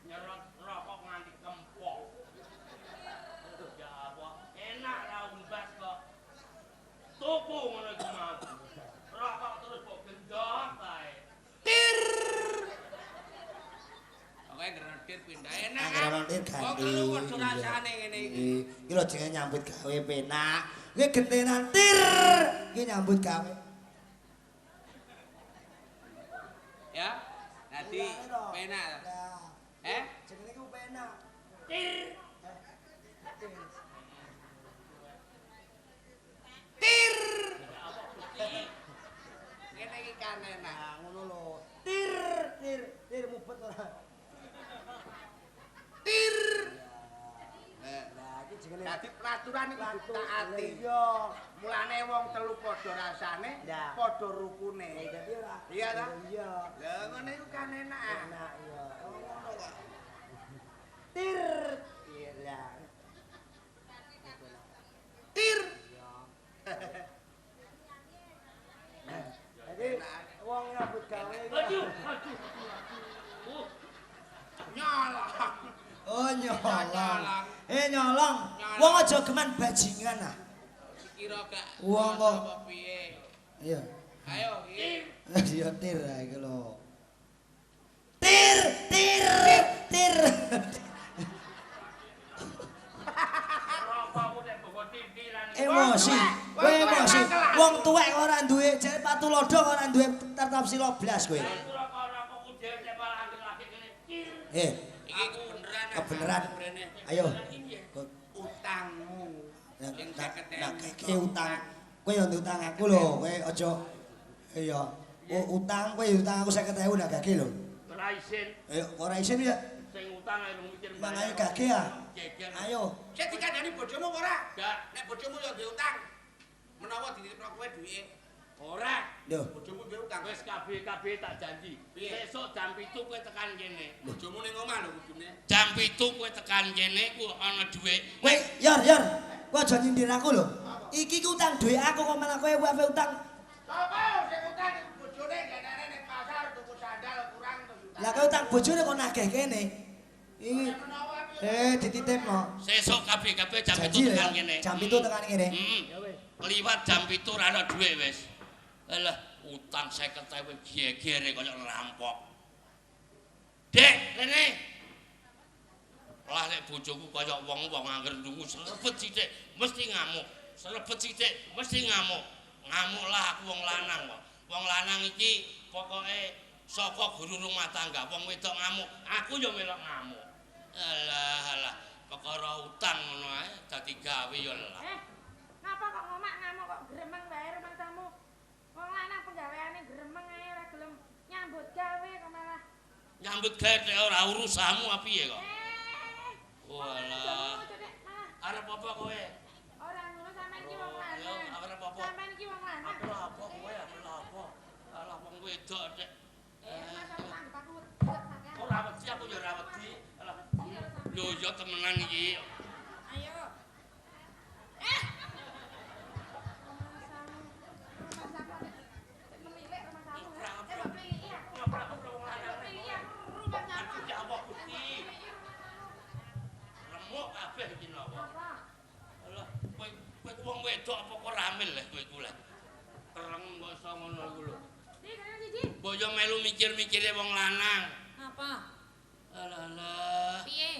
Speaker 3: Nyerot rokok nganti kempok. Aduh ya Allah, enak ra umbas kok. Tuku ngono iku mau. Rokok terus kok gendot ae.
Speaker 2: Oke grenetir pindah enak.
Speaker 1: Anggrono tir
Speaker 2: Wong
Speaker 1: ganti.
Speaker 2: telu padha rasane ngene iki.
Speaker 1: Iki lho jenenge nyambut gawe penak. Kuwi gentenan tir. Iki nyambut gawe.
Speaker 2: Ya. Dadi penak.
Speaker 1: Jenenge ku penak.
Speaker 3: Tir.
Speaker 2: Tir. Ngene iki kan enak.
Speaker 1: Nah, ngono lho. Tir mubet ora.
Speaker 2: Tir.
Speaker 1: Lah iki jenenge
Speaker 2: Dadi peraturan iki ditaati.
Speaker 1: Iya.
Speaker 2: Mulane wong telu padha rasane,
Speaker 1: Ya.
Speaker 2: padha rukune.
Speaker 1: Dadi ora.
Speaker 2: Iya ta?
Speaker 1: Iya.
Speaker 2: Lah ngene iku kan enak.
Speaker 1: Enak iya. Ngono kok. Tir. Iya lah.
Speaker 2: Tir.
Speaker 1: Jadi wong nyambut gawe iki.
Speaker 3: Aduh.
Speaker 2: Nyolong.
Speaker 1: Oh nyolong.
Speaker 2: Nyolong.
Speaker 1: Nyolong. Wong aja geman bajingan ah.
Speaker 2: Kira gak
Speaker 1: Wong kok.
Speaker 2: apa piye?
Speaker 1: Iya.
Speaker 2: Ayo iki.
Speaker 1: Iya tir ah iki lho. Tir.
Speaker 3: Rokokmu nek bawa tindiran.
Speaker 1: Emosi. Kowe emosi. Wong tuwek ora duwe jare patulodo ora duwe tetap sila blas kowe.
Speaker 3: Rokok-rokokku dhewe nek malah anggere lagi kene. Tir.
Speaker 2: Iki kebeneran.
Speaker 1: Kebeneran.
Speaker 2: Brene.
Speaker 1: Ayo.
Speaker 2: Utangmu. Sing 50.000.
Speaker 1: Nah, keke utang. Kowe yo utang aku lho, kowe aja iya. Utang kowe utang aku 50.000 nak gage lho.
Speaker 3: Ora isin.
Speaker 1: Ayo ora isin ya.
Speaker 3: Sing utang ae mikir
Speaker 1: Mang ayo gage ya.
Speaker 3: Jejer.
Speaker 1: Ayo.
Speaker 2: Sik dikandani bojomu ora?
Speaker 3: Gak.
Speaker 2: Nek bojomu yo duwe utang. Menawa dititipno kowe duwike. Ora.
Speaker 1: Lho.
Speaker 2: Bojomu duwe utang.
Speaker 3: Wis kabeh tak janji. Besok jam 7 kowe tekan kene.
Speaker 2: Bojomu ning omah lho kudune.
Speaker 3: Jam 7 kowe tekan kene ku ana dhuwit.
Speaker 1: Kowe yor. Kowe aja nyindir aku lho. Iki ku utang dhuwit aku kok malah kowe wae utang.
Speaker 2: Sapa sing utang bojone genane ning pasar tuku sandal kurang to utang.
Speaker 1: Lah kowe utang bojone kok nagih kene. Iki dititipno.
Speaker 3: Sesuk kabeh jam 7
Speaker 1: Janji lho
Speaker 3: tekan
Speaker 1: ya.
Speaker 3: kene.
Speaker 1: Jam 7 tekan kene.
Speaker 3: Liwat jam 7 ora ana dhuwit wis. Alah, utang 50.000 gegere kaya rampok. Dek, rene. Lah nek bojoku kaya wong-wong angger ndungu selebet sithik mesti ngamuk. Selebet sithik mesti ngamuk. Ngamuk lah aku wong lanang kok. Wong lanang iki pokoke saka guru rumah tangga, wong wedok ngamuk, aku ya melok ngamuk. Alah, perkara utang ngono ae dadi gawe ya lah.
Speaker 4: Ngapa kok ngomak ngamuk kok gremeng wae rumah tamu? Wong lanang penggaweane gremeng ae ora gelem nyambut gawe kok malah.
Speaker 3: Nyambut gawe nek ora urusanmu apa piye kok? Walah. Arep apa kowe?
Speaker 4: Ora ngono sampean iki wong lanang.
Speaker 3: Arep apa?
Speaker 4: Sampean iki wong lanang.
Speaker 3: Apa apa kowe apa apa? Alah wong wedok nek
Speaker 4: Masa utang aku
Speaker 3: ora wedi aku ya ora wedi. Alah. Lho ya temenan iki.
Speaker 4: Ayo.
Speaker 3: Remuk kabeh iki napa? Alah, kowe wong wedok apa kok ramil leh kowe iku leh. Tereng kok iso ngono iku lho. Mbok yo melu mikir-mikire wong lanang.
Speaker 4: Apa?
Speaker 3: Alah.
Speaker 4: Piye?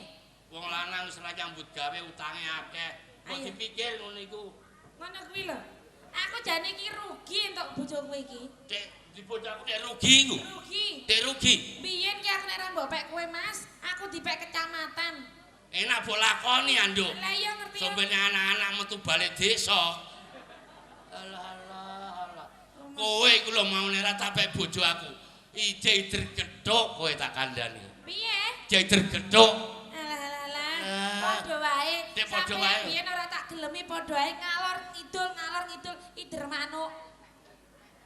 Speaker 3: Wong lanang wis ora nyambut gawe utange akeh. Kok
Speaker 4: Ayo.
Speaker 3: dipikir ngono iku.
Speaker 4: Ngono kuwi lho. Aku jane iki rugi entuk bojo kowe iki.
Speaker 3: Dek, dibocahku nek rugi iku.
Speaker 4: Rugi.
Speaker 3: Dek rugi.
Speaker 4: Biyen ki aku nek ora mbok pek kowe Mas, aku dipek kecamatan.
Speaker 3: Enak mbok lakoni anduk.
Speaker 4: Lah iya ngerti. ya.
Speaker 3: Sombene anak-anak metu balik desa. Alah. Kowe iku lho mau nek ora tak pek bojo aku. Ije gethuk kowe tak kandhani.
Speaker 4: Piye?
Speaker 3: Ije gethuk.
Speaker 4: Alah. Padha wae.
Speaker 3: Dek, padha
Speaker 4: Sampeyan
Speaker 3: wae.
Speaker 4: biyen ora tak gelemi padha wae ngalor ngidul ider manuk.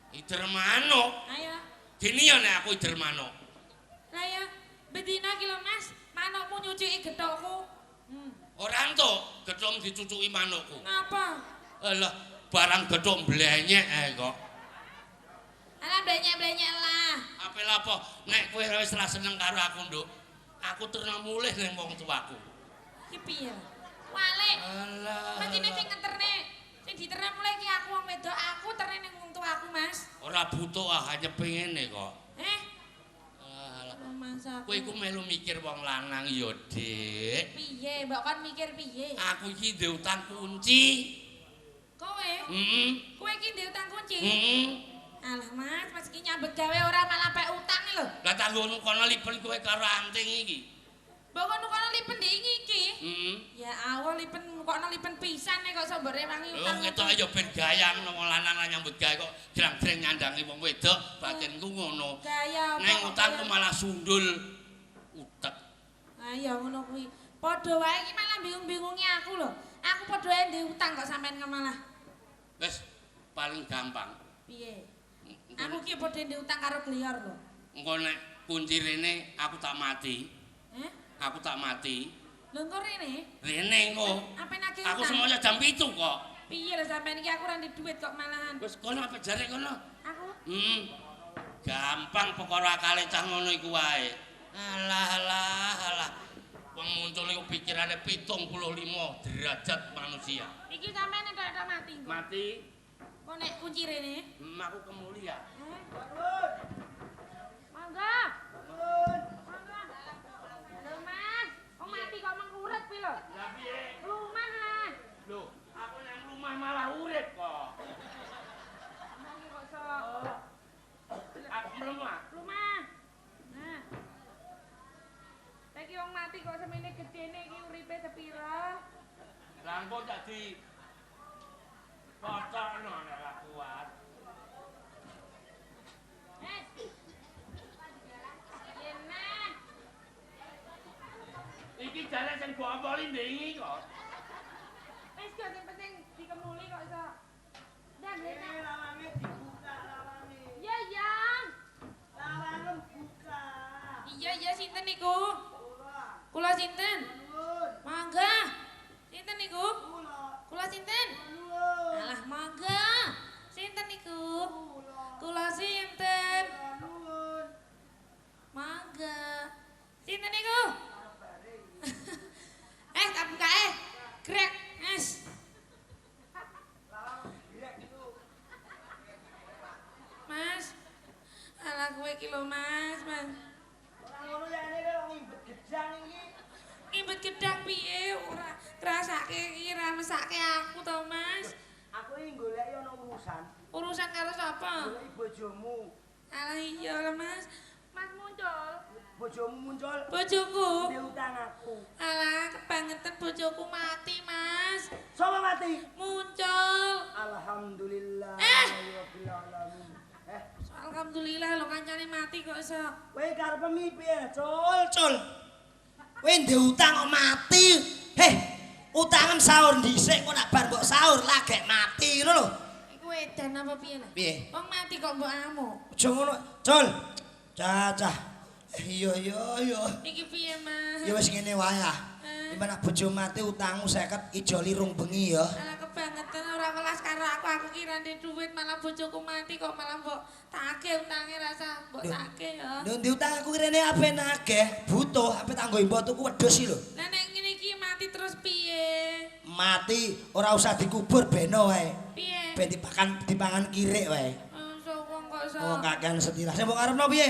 Speaker 3: Ider manuk.
Speaker 4: Ayo.
Speaker 3: Gini ya nek aku ider manuk.
Speaker 4: Lah ya, bedina ki lho Mas, manukmu nyucuki gethokku.
Speaker 3: Ora entuk gethuk dicucuki manukku.
Speaker 4: Ngapa?
Speaker 3: Alah, barang gethuk blenyek ae kok.
Speaker 4: Alah blenyek-blenyek lah.
Speaker 3: Apa apa nek kowe wis ora seneng karo aku, Nduk. Aku terus mulih ning wong tuaku.
Speaker 4: Ki piye? Walik.
Speaker 3: Alah.
Speaker 4: Mestine sing ngeterne, sing diternem mulai ki aku wong wedok, aku terne ning wong tuaku, Mas.
Speaker 3: Ora butuh hanya pengene kok. Alah.
Speaker 4: Mas aku.
Speaker 3: Kowe iku melu mikir wong lanang ya, Dik.
Speaker 4: Piye? Mbok kon mikir piye?
Speaker 3: Aku iki ndek utang kunci.
Speaker 4: Kowe?
Speaker 3: Heeh.
Speaker 4: Kowe iki ndek utang kunci?
Speaker 3: Heeh.
Speaker 4: Alah Mas iki nyambut gawe ora malah pek utang lho.
Speaker 3: Lah tanggomu kono lipen kowe karo anting iki.
Speaker 4: Mbok kono lipen ndek iki.
Speaker 3: Heeh.
Speaker 4: Ya awal lipen kono lipen pisan nek kok sok rewangi
Speaker 3: Lho
Speaker 4: utang.
Speaker 3: ketok ya ben gaya ngono wong lanang lan nyambut gawe kok drang-dreng nyandangi wong wedok, batinku ngono.
Speaker 4: Gaya apa?
Speaker 3: Neng utangku malah sundul utek.
Speaker 4: Ayo ngono kuwi. Padha wae iki malah bingung-bingungi aku lho. Aku padha wae ndek utang kok sampean malah.
Speaker 3: Wis paling gampang.
Speaker 4: Piye? Aku ki padha ndek utang karo Glior lho.
Speaker 3: Engko nek kunci rene aku tak mati. Aku tak mati.
Speaker 4: Lho engko rene?
Speaker 3: Rene engko.
Speaker 4: Apa nagih
Speaker 3: Aku
Speaker 4: utang?
Speaker 3: semuanya jam 7 kok.
Speaker 4: Piye lho sampean iki aku ora ndek duit kok malahan.
Speaker 3: Wis kono apa jare kono?
Speaker 4: Aku
Speaker 3: Gampang perkara akale cah ngono iku wae. Alah. Wong muncul iku pikirane 75 derajat manusia.
Speaker 4: iki sampean entuk mati.
Speaker 3: Mati,
Speaker 4: Kok nek kunci rene?
Speaker 3: aku kemuli ya.
Speaker 4: Mangga. Mangga. Lho Mas, kok mati kok mengurip pi lho?
Speaker 3: Lah piye?
Speaker 4: Lumah ah.
Speaker 3: Lho, aku nang rumah malah urip kok.
Speaker 4: Nang kok iso
Speaker 3: Aku melemah.
Speaker 4: lumah. Nah. Saiki wong mati kok semene gedene iki uripe sepira?
Speaker 3: Lah engko dadi kocokno nek ora kuat.
Speaker 4: Yenah.
Speaker 3: Iki jare sing mbok ndingi kok.
Speaker 4: Wis kok sing penting dikemuli kok iso. Dan
Speaker 3: Lawange dibuka.
Speaker 4: Sinten niku? Kula sinten? Mangga. Sinten niku? Kula sinten? Alah mangga. Sinten niku? Kula sinten? Mangga. Sinten niku? Tak buka Grek, Mas. Mas. Alah kowe iki lho Mas.
Speaker 1: Ora ngono ya ini kok ngimbet gedang iki.
Speaker 4: Ngimbet gedang piye ora ngrasake iki ra mesake aku to Mas.
Speaker 1: Aku iki goleki ana urusan.
Speaker 4: Urusan karo sapa?
Speaker 1: Goleki bojomu.
Speaker 4: Alah iya lho Mas. Mas muncul.
Speaker 1: Bojomu muncul.
Speaker 4: Bojoku.
Speaker 1: Dia utang aku.
Speaker 4: Alah kebangetan bojoku mati Mas.
Speaker 1: Sapa mati?
Speaker 4: Muncul.
Speaker 1: Alhamdulillah. Rabbil alamin.
Speaker 4: Alhamdulillah lo kancane mati kok iso.
Speaker 1: Kowe karepmu piye, Cul? Kowe ndek utang kok mati. Heh, utangem sahur dhisik kok nak bar mbok sahur lagek mati ngono lho.
Speaker 4: Iku edan apa piye lah?
Speaker 1: Piye?
Speaker 4: Wong mati kok mbok amuk.
Speaker 1: Aja ngono, Cul. Cacah. Iya.
Speaker 4: Iki piye, Mas?
Speaker 1: Ya wis ngene wae ah. Dimana bojo mati utangmu 50 ijo lirung bengi ya.
Speaker 4: Alah kebangetan ora welas karo aku kira ndek dhuwit malah bojoku mati kok malah mbok tagih utange rasa mbok tagih ya.
Speaker 1: Lho ndi utang aku kirene ape nagih, butuh ape tanggo mbok tuku wedhus iki lho.
Speaker 4: Lah nek ngene iki mati terus piye?
Speaker 1: Mati ora usah dikubur beno wae.
Speaker 4: Piye?
Speaker 1: Ben dipangan kirik wae.
Speaker 4: Wong kok iso.
Speaker 1: Oh kakean setilah. Sing mbok karepno piye?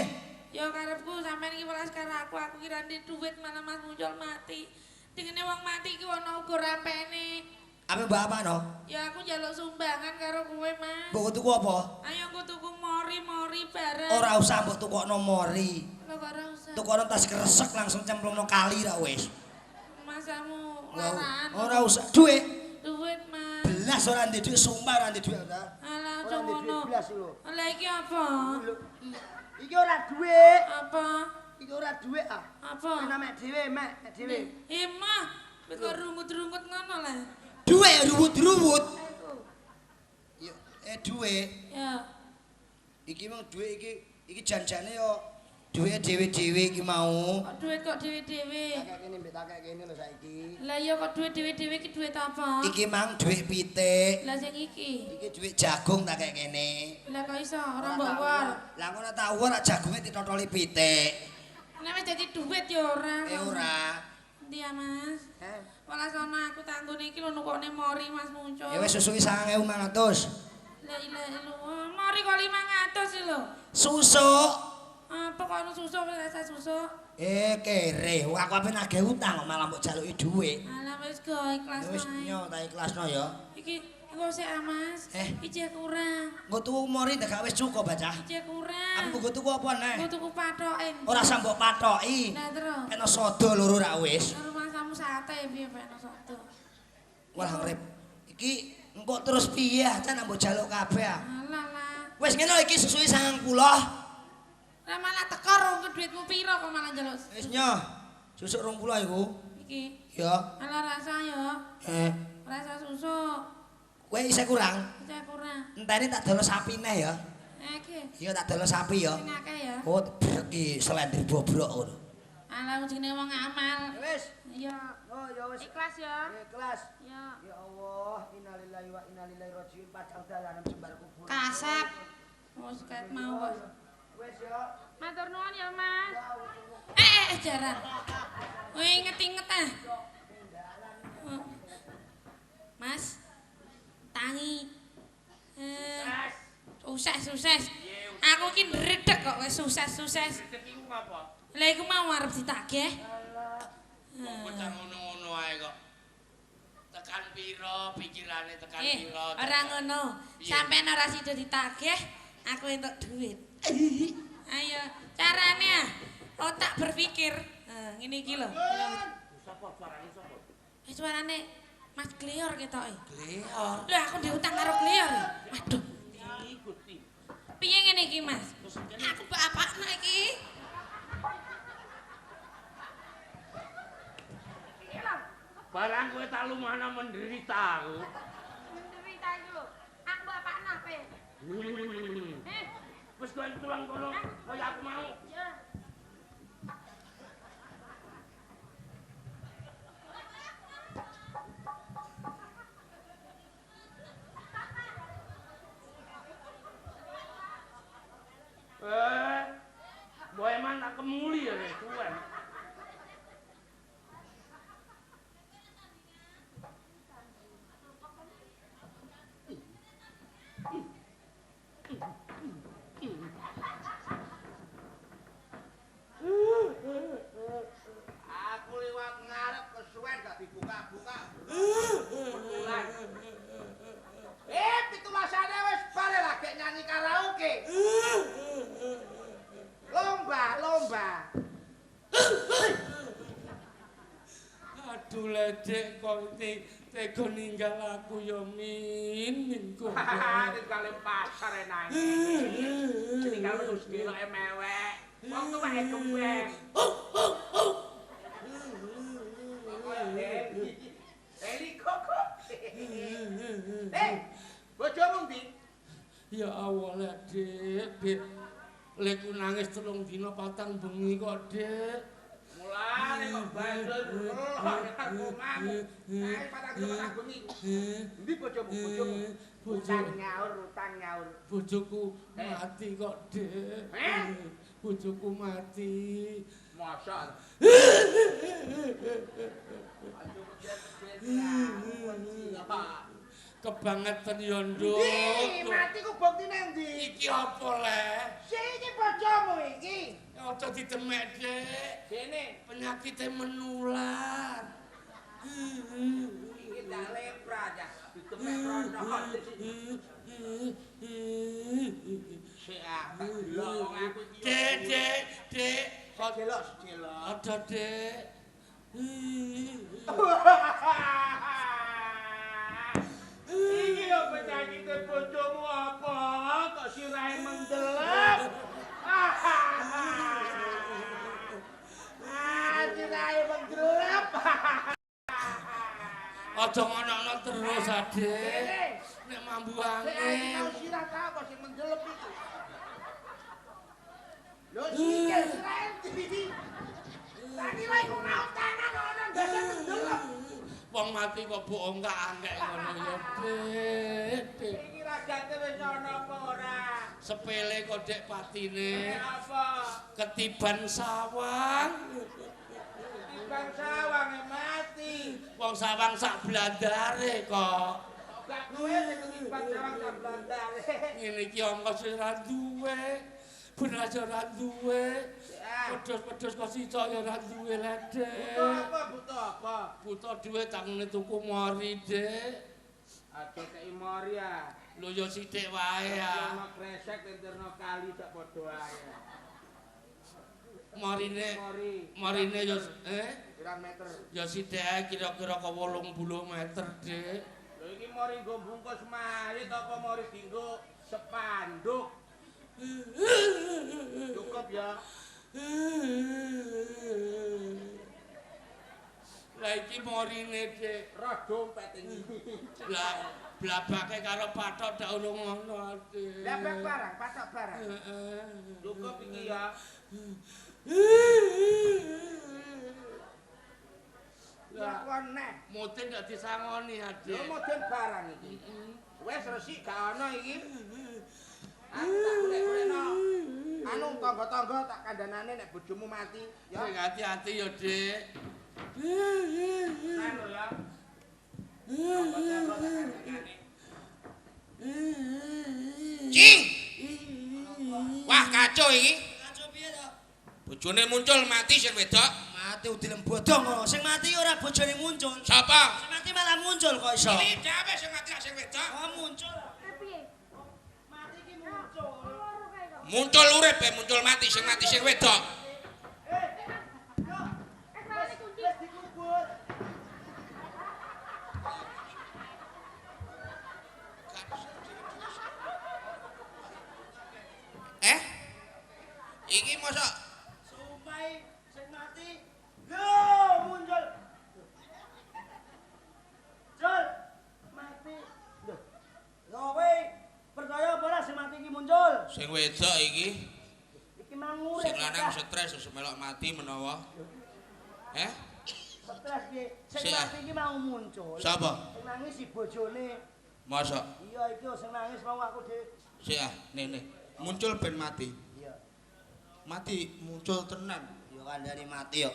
Speaker 4: Ya karepku sampean iki welas karo aku kira ndek dhuwit malah Mas muncul mati. Dingene wong mati iki ana uga rampene.
Speaker 1: Ape mbok apano?
Speaker 4: Ya aku njaluk sumbangan karo kowe, Mas.
Speaker 1: Mbok tuku apa?
Speaker 4: Ayo aku tuku mori-mori bareng.
Speaker 1: Ora usah mbok tukokno mori.
Speaker 4: Lho kok ora usah.
Speaker 1: Tukokno tas kresek langsung cemplungno kali ra wis.
Speaker 4: Masamu laraan.
Speaker 1: Ora usah duit.
Speaker 4: Duit, Mas.
Speaker 1: Belas ora ndek duit, sumpah ora ndek duit ora.
Speaker 4: Alah
Speaker 1: Ora
Speaker 4: aja
Speaker 1: ndek duit
Speaker 4: ngono.
Speaker 1: belas lho.
Speaker 4: Lah iki apa?
Speaker 1: Iki ora duit.
Speaker 4: Apa?
Speaker 1: Iki ora duit ah.
Speaker 4: Apa?
Speaker 1: Ana mek dhewe, mek dhewe.
Speaker 4: Mah, kok rungut-rungut ngono lah.
Speaker 1: Duit ruwut-ruwut. Yo, duit.
Speaker 4: Ya.
Speaker 1: Iki mung duit iki janjane yo duwe dhewe-dhewe iki mau.
Speaker 4: Kok duit kok dhewe-dhewe.
Speaker 1: Tak kene mbek tak kene lho saiki.
Speaker 4: Lah ya kok duit dhewe-dhewe iki duit apa?
Speaker 1: Iki mang duit pitik.
Speaker 4: Lah sing iki.
Speaker 1: Iki duit jagung tak kene.
Speaker 4: Lah kok iso ora mbok war.
Speaker 1: Lah kok ora tau war jagunge ditotoli pitik.
Speaker 4: Nek wis dadi duit ya ora.
Speaker 1: Ora.
Speaker 4: Endi ya, Mas? Walah sono aku tanggone iki lho nukone mori Mas muncul.
Speaker 1: Ya wis susuki 9.500.
Speaker 4: La ilaha illallah. Mori kok 500 sih lho.
Speaker 1: Susuk.
Speaker 4: Apa kok ono susuk wis rasa susuk?
Speaker 1: Kere, wong aku ape nagih utang kok malah mbok jaluki dhuwit.
Speaker 4: Alah wis go ikhlas
Speaker 1: Ya wis
Speaker 4: wae.
Speaker 1: nyo tak ikhlasno ya.
Speaker 4: Iki engko sik Mas. Ijek kurang.
Speaker 1: Engko tuku mori ndak gak wis cukup bacah.
Speaker 4: Ijek kurang.
Speaker 1: Aku mbok tuku apa neh?
Speaker 4: Engko tuku pathoke.
Speaker 1: Ora usah mbok pathoki.
Speaker 4: Lah terus.
Speaker 1: Peno sodo loro ra wis.
Speaker 4: Rumah kamu sate piye pekno soto.
Speaker 1: Walah ngrep. Iki engko terus piye acan mbok jaluk kabeh ah.
Speaker 4: Alah lah.
Speaker 1: Wis ngene iki susuki 90.
Speaker 4: Lah malah tekor wong duitmu piro kok malah njaluk.
Speaker 1: Wis nyo. Susuk 20 iku.
Speaker 4: Iki.
Speaker 1: Ya.
Speaker 4: Alah rasa ya. Rasa susuk.
Speaker 1: Kowe isih kurang.
Speaker 4: Ijek kurang.
Speaker 1: Enteni tak dolo sapi neh ya.
Speaker 4: Iki.
Speaker 1: Iya tak dolo sapi ya.
Speaker 4: Sing akeh ya.
Speaker 1: Oh, iki selender bobrok ngono.
Speaker 4: Alah jenenge wong amal.
Speaker 1: Wis.
Speaker 4: Iya.
Speaker 1: Oh, ya wis.
Speaker 4: Ikhlas ya.
Speaker 1: Ikhlas.
Speaker 4: Ya.
Speaker 1: Ya Allah, innalillahi wa inna ilaihi rajiun. Padang dalanan jembar kubur.
Speaker 4: Kasep. Wis ket mau kok.
Speaker 1: Wis ya.
Speaker 4: Matur nuwun ya, Mas. Jaran. Wih, inget-inget ah. Mas. Tangi. Sukses. Aku ki ndredeg kok wis sukses.
Speaker 3: Iku apa?
Speaker 4: Lah iku mau arep ditagih.
Speaker 3: Kok bocah ngono-ngono ae kok. Tekan piro pikirane tekan piro.
Speaker 4: Ora ngono. Sampeyan ora sida ditagih, aku entuk duit. Ayo, carane ah. Otak berpikir. Ngene iki lho.
Speaker 3: Sapa suarane sapa?
Speaker 4: Suarane Mas Glior ketoke.
Speaker 1: Glior.
Speaker 4: Lah aku diutang karo Glior. Waduh.
Speaker 3: Gusti.
Speaker 4: Piye ngene iki, Mas? Aku bapakna iki.
Speaker 3: Barang kowe tak lumana menderita aku.
Speaker 4: Menderita iki lho. Aku bapakna pe.
Speaker 3: Wis kowe tulang kono kaya aku mau.
Speaker 4: Ya.
Speaker 3: Dek kok tega ninggal aku ya min kok.
Speaker 2: Tinggal pasar enak. Tinggal terus keloke mewek. Wong tuweke kembeng. Eli koko. Bojomu ndi?
Speaker 3: Ya Allah lek Dek. Lek ku nangis 3 dina 4 bengi kok Dek.
Speaker 2: Mulane kok bandel. Aku ngamu. Ae patang bengi. Ndi bojomu? Utang nyaur.
Speaker 3: Bojoku mati kok, Dek. Bojoku mati.
Speaker 2: Masa.
Speaker 3: Kebangetan ya, Nduk.
Speaker 2: Mati ku buktine ndi?
Speaker 3: Iki apa le?
Speaker 2: Iki bojomu iki.
Speaker 3: Aja ditemek, Dek.
Speaker 2: Dene
Speaker 3: Penyakitnya menular.
Speaker 2: iki tak lepra ya. Ditemek rono. Sik tak delok wong aku iki.
Speaker 3: Dek.
Speaker 2: Kok delok.
Speaker 3: Ada, Dek.
Speaker 2: Iki yo penyakit bojomu apa? Kok sirahe mendelep? Sirahe mendelep.
Speaker 3: Aja ngono terus, Adek. Nek mambu angin.
Speaker 2: Sirah ta kok sing mendelep iki. Lho sikil sirahe ndi? Tadi wae kok mau tangan ono ndak mendelep.
Speaker 3: Wong mati kok bohong gak angek ngono ya, Dek.
Speaker 2: Iki ragate wis ana apa ora?
Speaker 3: Sepele kok Dek patine.
Speaker 2: Apa?
Speaker 3: Ketiban sawang.
Speaker 2: Timbang sawang mati.
Speaker 3: Wong sawang sak blandare kok.
Speaker 2: Gak kowe sing timbang sawang sak blandare.
Speaker 3: Ngene iki ongkos ora duwe. Beras ora duwe. Pedhos-pedhos kok sicok ya ora duwe lho, Dek.
Speaker 2: Butuh apa?
Speaker 3: Butuh duwe tangune tuku mori, Dek.
Speaker 2: Aja kei mori ya.
Speaker 3: Lho ya sithik wae ya.
Speaker 2: Ono kresek tenterno kali sak padha ae.
Speaker 3: Morine ya
Speaker 2: Pirang meter?
Speaker 3: ya sithik ae kira-kira ke 80 meter, Dek.
Speaker 2: Lho iki mori nggo bungkus mayit apa mori dienggo sepanduk? Cukup ya.
Speaker 3: Lah iki morine, Dek.
Speaker 2: Roh dompet iki.
Speaker 3: Lah blabake karo pathok dak urung ngono, Dek.
Speaker 2: Blabak barang, patok barang. Cukup iki ya.
Speaker 3: Lah
Speaker 2: kon neh.
Speaker 3: mute ndak disangoni,
Speaker 2: Lho
Speaker 3: Adik.
Speaker 2: model barang iki. Wes resik gak ono iki. Aku tak golek-golekno. Anu tangga-tangga tak kandhanane nek bojomu mati ya.
Speaker 3: Sing hati-hati ya, Dik.
Speaker 2: Anu ya. Tangga-tangga tak kandhanane. Cing. Wah kacau iki.
Speaker 1: Kacau piye to?
Speaker 2: Bojone muncul mati sing wedok.
Speaker 1: Mati udilem bodong ngono. Sing mati ora bojone muncul.
Speaker 2: Sapa?
Speaker 1: Sing mati malah muncul kok iso.
Speaker 2: Ini dhewe sing mati sing wedok.
Speaker 1: Oh muncul. Mati iki muncul.
Speaker 2: Muncul urip muncul mati sing wedok. Iki mosok
Speaker 1: Sumpah sing mati. Yo muncul. Jol mati. Loh. Yo kowe percaya apa ora sing mati iki muncul?
Speaker 2: sing wedok iki.
Speaker 1: Iki mangure.
Speaker 2: Sing lanang stres terus melok mati menawa.
Speaker 1: Stres piye? Sing
Speaker 2: Sik,
Speaker 1: mati iki mau muncul.
Speaker 2: Sapa?
Speaker 1: Sing nangis si bojone.
Speaker 2: Mosok.
Speaker 1: Iya iki sing nangis mau aku dhewe.
Speaker 2: Sik nih. Muncul ben mati.
Speaker 1: Iya.
Speaker 2: Mati muncul tenan.
Speaker 1: Yo kandhane mati yo.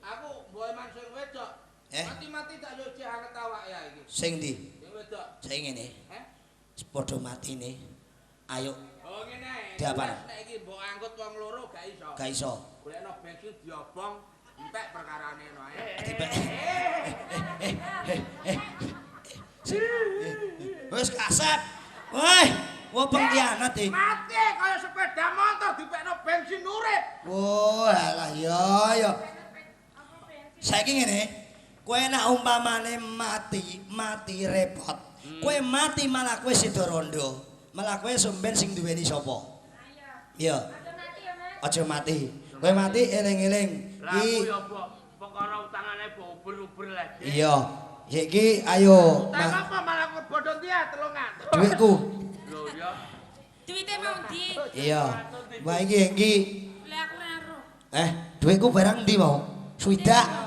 Speaker 2: Aku mboe man sing wedok. Mati-mati tak yo cek anget awak ya iki.
Speaker 1: Sing ndi?
Speaker 2: Sing wedok.
Speaker 1: Sing ngene. Padha matine. Ayo
Speaker 2: Oh ngene.
Speaker 1: Diapaan?
Speaker 2: Nek iki mbok angkut wong loro gak iso.
Speaker 1: gak iso.
Speaker 2: Golekno bensin diobong, entek perkarane no ae.
Speaker 1: Dipek. Wis kasep. Woi, wong pengkhianat iki.
Speaker 2: Mati kaya sepeda motor dipekno bensin urip.
Speaker 1: Oh, alah ya. Saiki ngene. Kowe nek umpamane mati repot. Kowe mati malah kowe sida rondo. Malah kowe somben sing duweni sapa? Iya. Aja mati. Kowe mati eling-eling.
Speaker 3: Lah aku ya perkara utangane uber-uber lah.
Speaker 1: Iya. Iki ayo.
Speaker 3: Utang apa malah aku bodho dia 300.
Speaker 1: Duitku.
Speaker 3: Lho ya.
Speaker 4: Duite mau ndi?
Speaker 1: Iya. Wah iki.
Speaker 4: Lah aku ora ero.
Speaker 1: Duitku barang ndi mau? Swidak.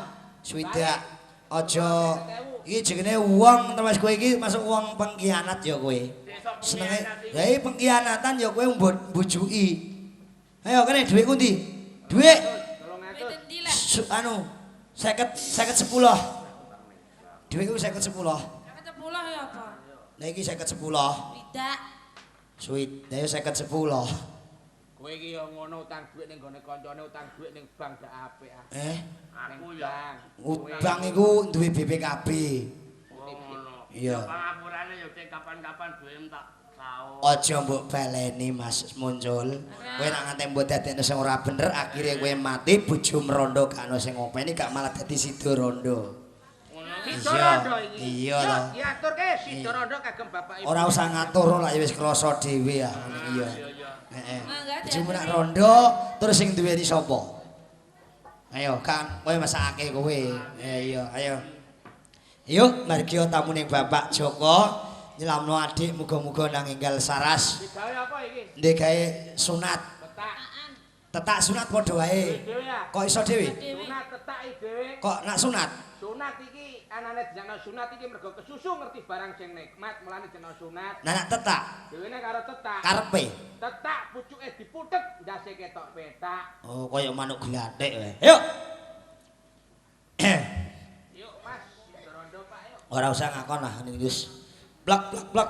Speaker 1: Aja iki jenenge wong Mas kowe iki masuk wong pengkhianat ya kowe. Senenge. Ya iki pengkhianatan ya kowe mbujuki. Ayo kene dhuwitku ndi? Dhuwit.
Speaker 4: Duite ndi lah?
Speaker 1: Anu 50 10. Dhuwitku 50 10.
Speaker 4: 10 ya apa?
Speaker 1: Lah iki 50 10.
Speaker 4: Tidak.
Speaker 1: Suwit, ya 50 10.
Speaker 2: Kowe iki ya ngono utang dhuwit ning gone kancane utang dhuwit ning bank gak apik ah.
Speaker 3: Aku ya.
Speaker 1: Utang iku duwe BPKB.
Speaker 3: Ngono.
Speaker 1: Iya.
Speaker 3: Pangapurane ya kapan-kapan duwe tak saut.
Speaker 1: Aja mbok baleni Mas muncul. Kowe nak nganti mbok dadekne sing ora bener akhire kowe mati bojo mrondo gak ono sing ngopeni gak malah dadi sida rondo. Iya to.
Speaker 2: Ya aturke sida rondo kagem bapak ibu.
Speaker 1: Ora usah ngatur lah ya wis krasa dhewe ya ngene iki ya. Heeh.
Speaker 4: Mangga
Speaker 1: Bojomu nak rondo terus sing duweni sapa? Ayo Kang, kowe masakake kowe. Iya, ayo. Yuk, margi tamu ning Bapak Joko nyelamno adik muga-muga nang enggal saras.
Speaker 2: Digawe apa iki?
Speaker 1: Ndek gawe sunat.
Speaker 2: Tetak.
Speaker 1: Tetak sunat padha wae.
Speaker 2: Dhewe ya.
Speaker 1: Kok iso dhewe?
Speaker 2: Sunat tetak iki dhewe.
Speaker 1: Kok nak sunat?
Speaker 2: Sunat iki anane jeneng sunat iki mergo kesusu ngerti barang sing nikmat mulane jeneng sunat.
Speaker 1: Nah nak tetak.
Speaker 2: Dhewene karo tetak.
Speaker 1: Karepe.
Speaker 2: Tetak pucuke diputet ndase ketok petak.
Speaker 1: Oh, kaya manuk glathik wae. Yuk.
Speaker 2: Yuk Mas, sida rondo Pak yuk.
Speaker 1: Ora usah ngakon lah ngene iki wis. Blak blak blak.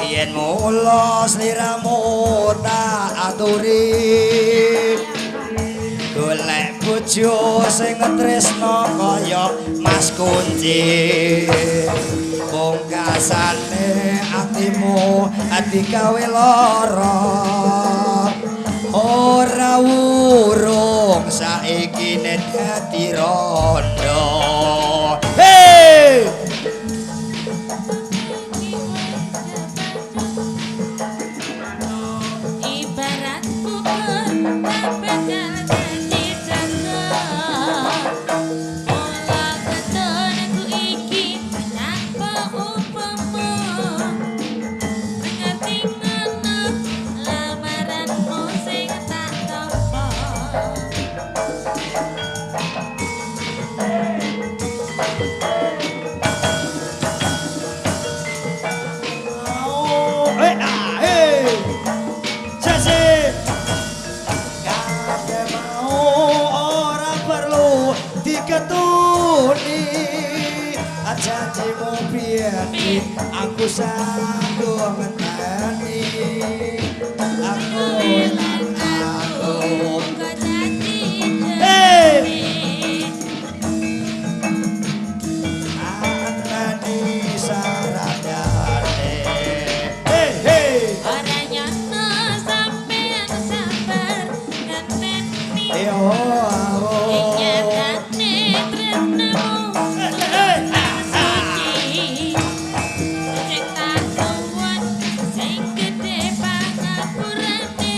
Speaker 1: Yen mula sliramu tak aturi golek bojo sing tresna kaya Mas Kunci pungkasane atimu ati gawe lara ora urung saiki nek dadi rondo hey
Speaker 4: Ibarat bubur tak bakal jadi jago. Olah ketonku iki tanpa upamu. Ngerti ngono lamaranmu sing tak tampa.
Speaker 1: Janjimu biyen aku sanggup ngenteni aku lan aku
Speaker 4: Kau jadi
Speaker 1: hey
Speaker 4: jadi
Speaker 1: atani saradane hey hey
Speaker 4: Ora nyono sampean sabar ngenteni.
Speaker 1: yo
Speaker 4: Nyatane tresnamu suci. Sing tak suwun sing gedhe pangapurane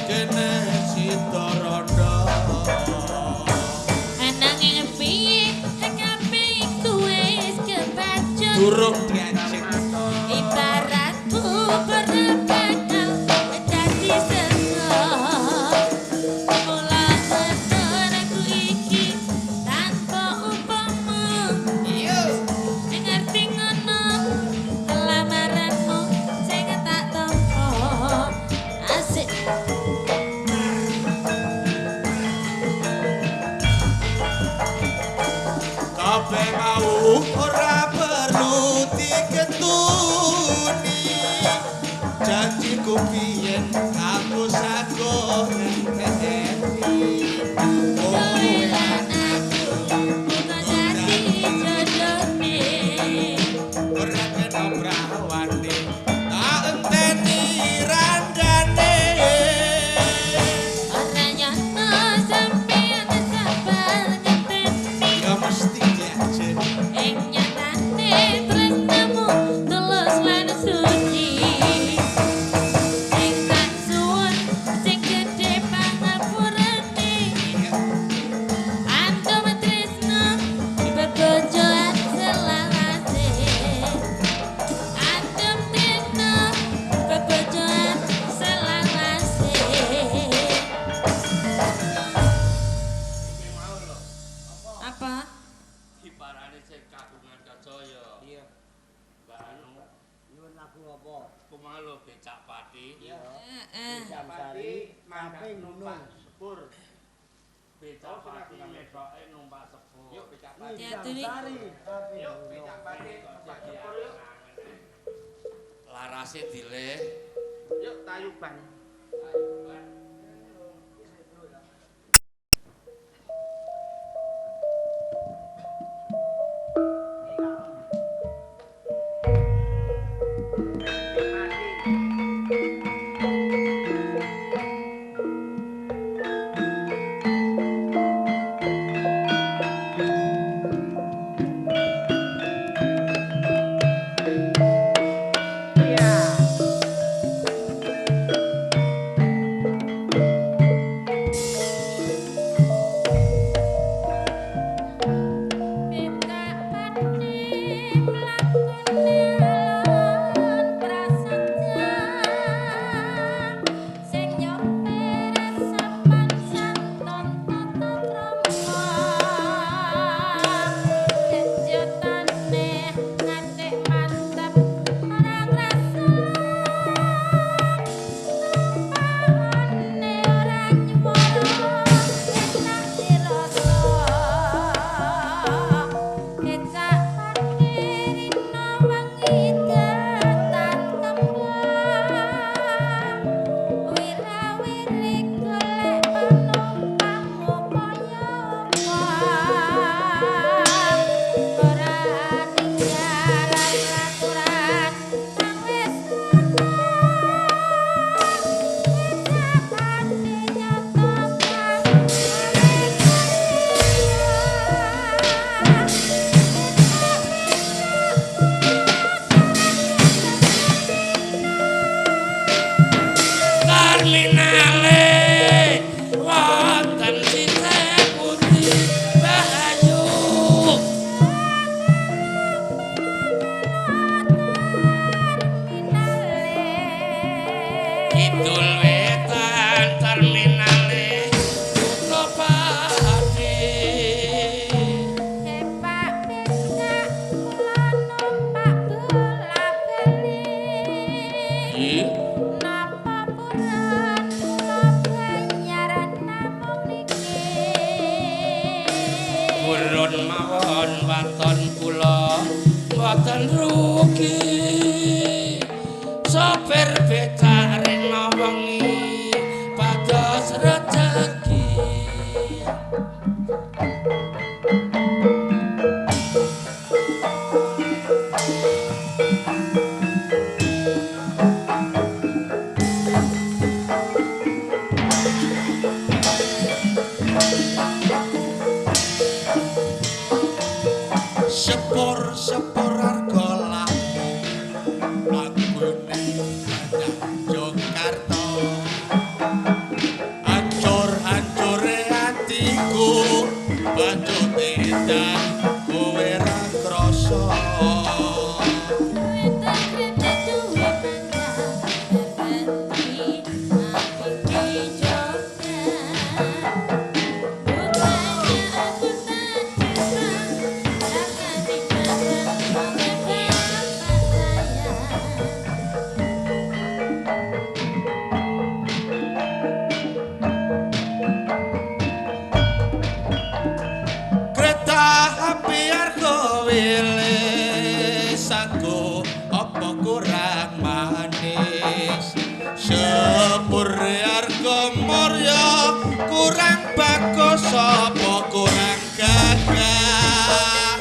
Speaker 2: kene Sitarondo.
Speaker 4: Ananging piye kabeh iku wis kebacut.
Speaker 2: Durung diajeng.
Speaker 4: Ibaratku berbekal dadi sego. Mula beton aku iki tanpa upama. Ngerti ngono lamaranmu sing tak tampa. Asik.
Speaker 2: Kabeh mau ora perlu diketuni. Janjiku biyen aku sago ngenteni.
Speaker 4: Kowe lan aku bukan dadi jodohne.
Speaker 2: Ora kena prawane. Tak enteni randane.
Speaker 4: Ora nyono sampeyan sabar ngeteni.
Speaker 2: Ya mesti diajeng.
Speaker 4: Ing nyatane tresnamu tulus lan suci. Sing tak suwun sing gedhe pangapurane. Antum tresna bebojo selawase. Antum tresna bebojo selawase. Apa?
Speaker 3: Ibarane sing kagungan kacaya. Iya. Mbak Anu,
Speaker 5: Nyuwun lagu apa?
Speaker 3: kumaha lho becak pati.
Speaker 4: Heeh.
Speaker 5: Jamsari Kaping Gunung
Speaker 3: sepur. Becak pati metoke numpak sepur. Yuk becak
Speaker 4: Hati-hati nih.
Speaker 5: Jamsari Kaping Gunung.
Speaker 3: sepur yuk. Larase dileh. Yuk tayuban. Purun mawon waton kula boten rugi. Sopir becak rena wengi pados rejeki.
Speaker 2: Sepur arga laku lagune Jakarta. sapa kurang gagah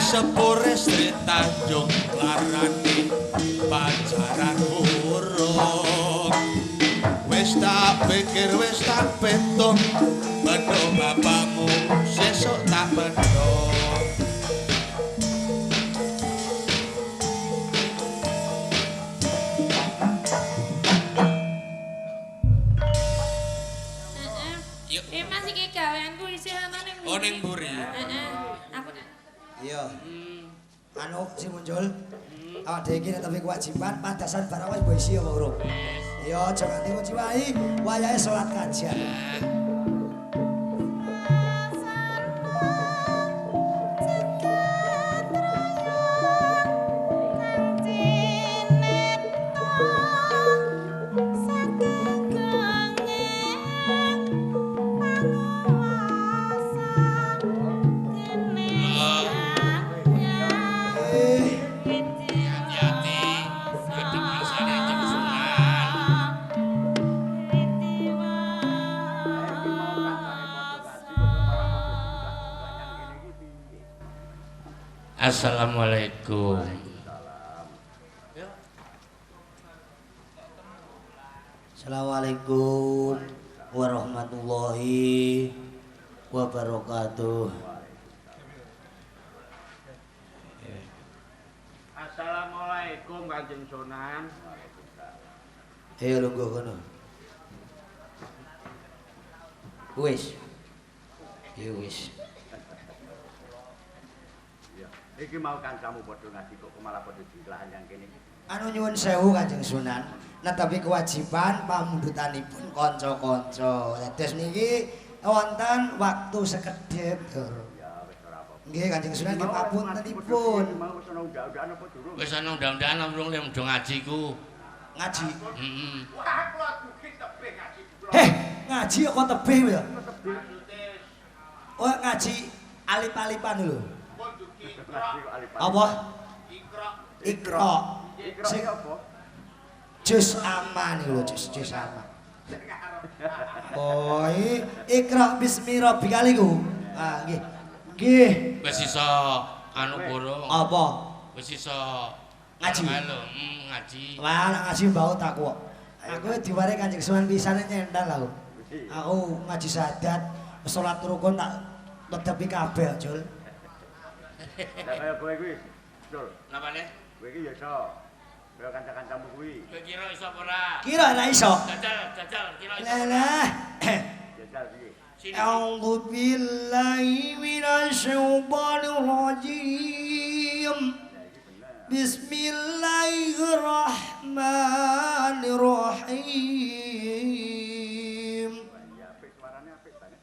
Speaker 2: sepur istri Tanjung larani pacaran urung wis tak pikir wis tak petung bendo bapakmu sesuk tak bendo yuk
Speaker 4: Mas iki gaweanku isih ana ning
Speaker 2: oh ning mburi
Speaker 4: Heeh. Aku
Speaker 1: Iya. Anu si muncul. Awak dhewe iki nek tapi kewajiban padasan barang wis mbok isi apa urung? Iya, aja nganti ngoci wae, wayahe salat kajian.
Speaker 2: hati-hati ada masalah jeung sunan Assalamualaikum.
Speaker 5: Assalamualaikum warahmatullahi wabarakatuh.
Speaker 3: Assalamualaikum Kanjeng Sunan.
Speaker 5: Ayo lungguh kono. Wis. Ya wis.
Speaker 3: Iki mau kancamu padha ngaji kok malah padha dilahan yang kene.
Speaker 1: Anu nyuwun sewu Kanjeng Sunan. Netapi kewajiban pamundutanipun kanca-kanca. Dados niki wonten waktu sekedhip.
Speaker 3: Ya wis ora apa-apa.
Speaker 1: Nggih Kanjeng Sunan nggih papuntenipun.
Speaker 3: Mau wis ana undang-undangan apa durung?
Speaker 2: Wis ana undang-undangan urung lem do ngaji ku.
Speaker 1: Ngaji.
Speaker 2: Heeh.
Speaker 3: Wah, kula dugi tebih ngaji kula.
Speaker 1: Heh, ngaji kok tebih ya.
Speaker 3: Maksude
Speaker 1: Oh ngaji alip-alipan lho.
Speaker 3: pun dugi ikra.
Speaker 1: Apa?
Speaker 3: Ikra.
Speaker 1: Iqra.
Speaker 3: Ikra
Speaker 1: Sing
Speaker 3: apa?
Speaker 1: jus aman lho, jus aman. Oh, Iqra bismi rabbikal iku. Ah, nggih. Nggih.
Speaker 2: Wis iso anu burung.
Speaker 1: Apa?
Speaker 2: Wis iso
Speaker 1: Ngaji.
Speaker 2: Halo, ngaji.
Speaker 1: Wah, nek ngaji mbau tak kok. Aku diware Kanjeng Sunan pisane nyendal aku. Aku ngaji sadat, salat rukun tak tetepi kabeh, Jul.
Speaker 3: Lah kaya kowe kuwi. Dul,
Speaker 2: Napane?
Speaker 3: kowe iki ya iso. Kaya kanca-kancamu kuwi.
Speaker 2: Kowe kira iso apa ora?
Speaker 1: Kira ora iso.
Speaker 2: Jajal kira iso.
Speaker 1: Lah.
Speaker 3: Jajal piye?
Speaker 2: Sini.
Speaker 1: A'udzu billahi minasyaitonir rajim. Bismillahirrahmanirrahim.
Speaker 3: Ya apik suarane apik banget.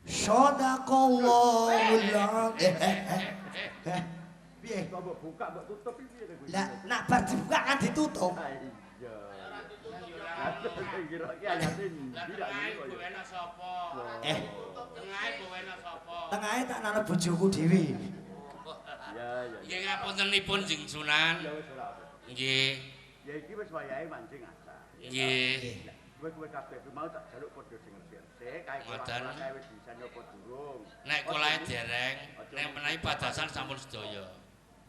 Speaker 1: Shadaqallahul azim. Piye?
Speaker 3: Kok mbok buka mbok tutup iki piye to kuwi?
Speaker 1: Lah, nak bar dibuka kan ditutup.
Speaker 3: Ah, iya. Lah kira iki ayate ndi
Speaker 2: Lah
Speaker 3: lak
Speaker 2: tengahe
Speaker 3: ngono
Speaker 2: kowe
Speaker 3: ya.
Speaker 2: enak sapa?
Speaker 1: Eh,
Speaker 2: Tengahe kowe enak sapa?
Speaker 1: tengahe tak nana bojoku dhewe.
Speaker 3: Ya ya.
Speaker 2: Nggih ngapuntenipun Jeng Sunan.
Speaker 3: Ya wis ora apa.
Speaker 2: Nggih.
Speaker 3: Ya iki wis wayahe mancing asar.
Speaker 2: Nggih.
Speaker 3: Kowe kabeh ku mau tak jaluk padha sing resik kae
Speaker 2: Ngoten.
Speaker 3: kae wis bisa nyoba durung.
Speaker 2: Nek kulahe dereng, nek menawi padasan sampun sedaya.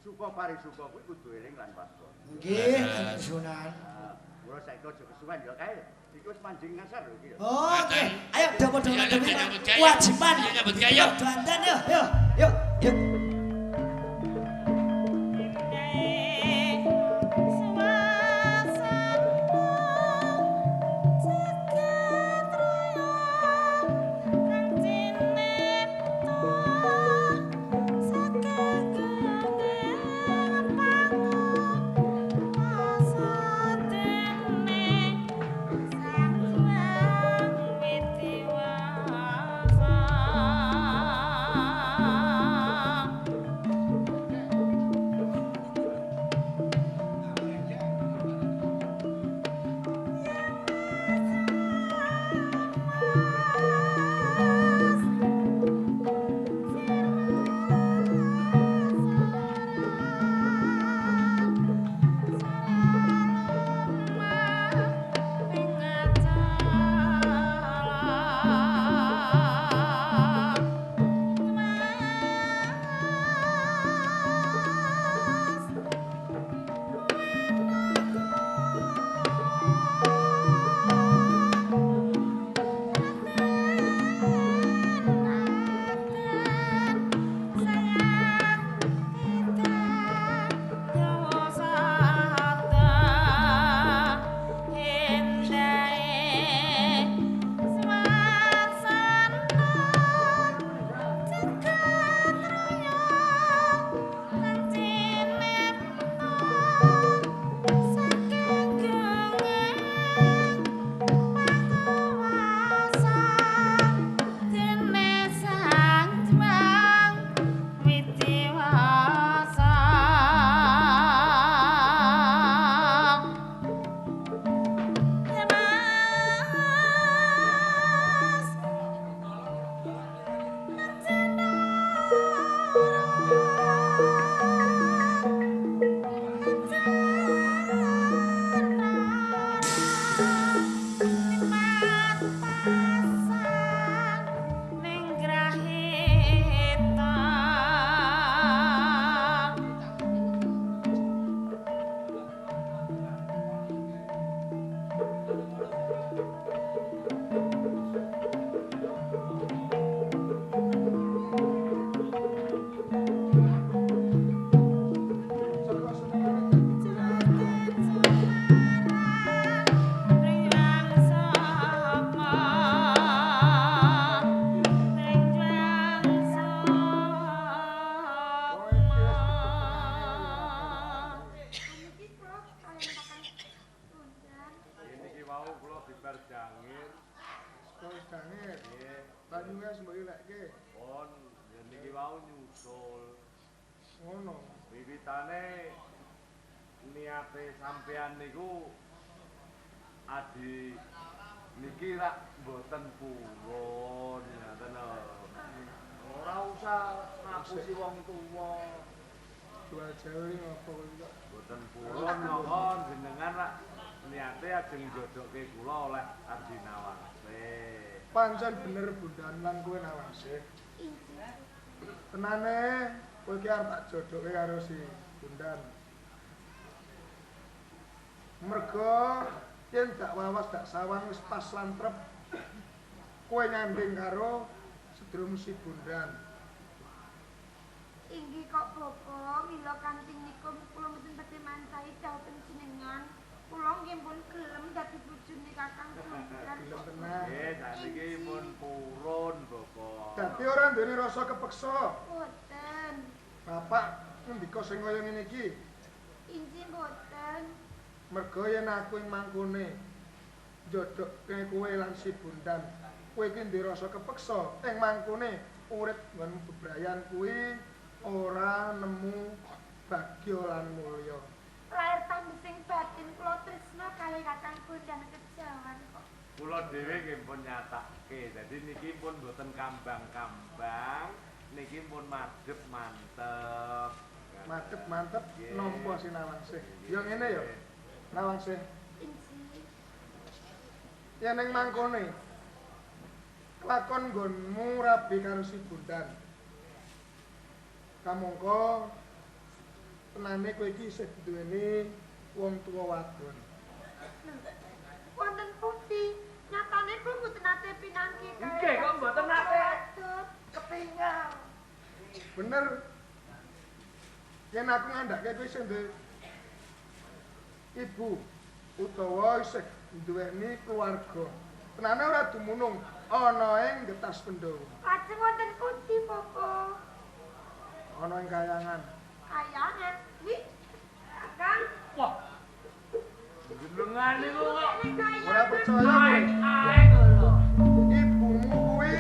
Speaker 3: Suka parisuka kuwi kudu eling lan waspada.
Speaker 1: Nggih, Kanjeng Sunan.
Speaker 3: Nah, kula saiki aja kesuwen ya kae. Iki wis mancing ngasar lho iki ya.
Speaker 1: Oh, oke. Ayo padha-padha
Speaker 2: Ya,
Speaker 1: ngademi
Speaker 2: ya, nyambut gawe.
Speaker 1: kewajiban.
Speaker 2: Ya, nyambut gawe, yuk.
Speaker 1: Dandan yuk, yuk, yuk, yuk.
Speaker 6: bar jangir.
Speaker 7: Sekolah jangir.
Speaker 6: Nggih.
Speaker 7: Banyune mbok ilekke.
Speaker 6: Pun yen niki wau nyusul.
Speaker 7: Ngono.
Speaker 6: Wiwitane niate sampean niku adi niki rak mboten purun ngoten lho. Ora usah ngapusi wong tuwa.
Speaker 7: Jual jauh ngopo kok.
Speaker 6: Mboten purun monggo jenengan rak niate ajeng jodokke kula oleh Ardina Wangsih.
Speaker 7: Pancen bener bundan lan kowe Nawangsih. Tenane kowe iki arep tak jodohke karo si Bundan. Mergo yen dak wawas dak sawang wis pas lan trep kowe nyanding karo sedulur si Bundan.
Speaker 8: Inggih kok Bapak, mila kanthi nika kula mboten badhe mancahi dawuh panjenengan. Kula nggih pun gelem dadi bojone Kakang Bundan.
Speaker 7: Gelem tenan.
Speaker 6: Nggih, sakniki pun purun, Bapak.
Speaker 7: Dadi ora duweni rasa kepeksa.
Speaker 8: Boten.
Speaker 7: Bapak ngendika sing kaya ngene iki.
Speaker 8: Inggih boten.
Speaker 7: Mergo yen aku ing mangkone jodohke kowe lan si Bundan, kowe iki ndek rasa kepeksa ing mangkone urip nggon bebrayan kuwi ora nemu bagya lan mulya.
Speaker 8: Lair tambesing batin kula tresna kalih Kakang Bundan kejawan kok.
Speaker 6: Kula dhewe nggih pun nyatake. Dadi niki pun mboten kambang-kambang, niki pun madhep mantep.
Speaker 7: Madhep mantep nampa Nawangsih. Ya ngene ya. Nawangsih.
Speaker 8: Inggih.
Speaker 7: Yen ning mangkone lakon nggonmu rabi karo si Bundan. Kamangka tenane kowe iki isih duweni wong tuwa wadon.
Speaker 8: Wonten pundi nyatane kula mboten nate pinanggih kalih.
Speaker 3: Nggih, kok mboten nate?
Speaker 8: Kepinggal.
Speaker 7: Bener. Yen aku ngandhake kowe isih duwe ibu utawa isih duweni keluarga. Tenane ora dumunung ana ing Getas Pendowo.
Speaker 8: Lajeng wonten pundi Bapak?
Speaker 7: Ana ing Kayangan.
Speaker 8: Kayangan. Wih. Kakang.
Speaker 3: Wah. Jenengan niku kok
Speaker 7: Ora percaya kowe?
Speaker 3: aeng lho.
Speaker 7: Ibumu kuwi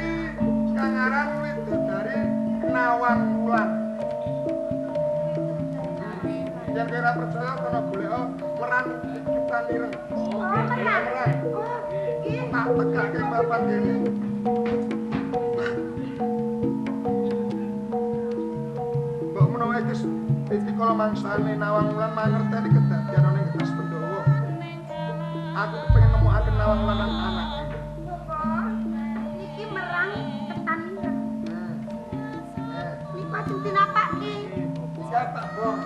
Speaker 7: kang aran Widodari Nawang Wulan. Yen kowe ora percaya kono golek meran kita ireng.
Speaker 8: Oh, meran. Oh, nggih.
Speaker 7: Tak tegake papan kene. Mbok menawa iki kala mangsane Nawang Wulan mangerteni kedadian ana ing Getas Pendowo. Aku pengen nemukaken Nawang Wulan lan anake.
Speaker 8: Bapak, niki merang tekan. Niku ajeng dinapake.
Speaker 7: Siapa, Bong?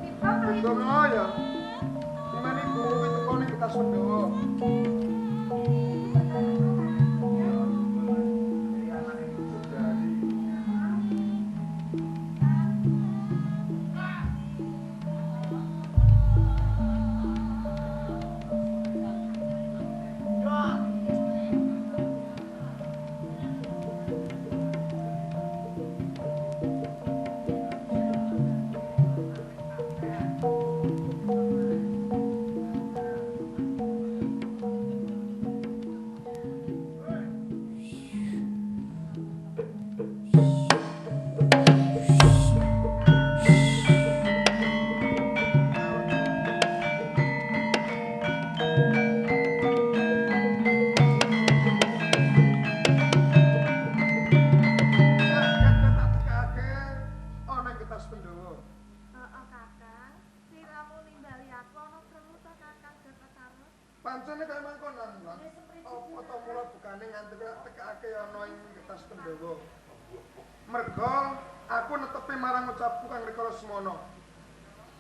Speaker 8: Niku beli
Speaker 7: Bong ya. Dimana ibu kuwi teko ning Getas Pendowo. Pancene kaya mangkonan, Bang. Apa to mula bukane nganti tekake ana ing Getas Pendowo. Mergo aku netepi marang ucapku kang rikala semono.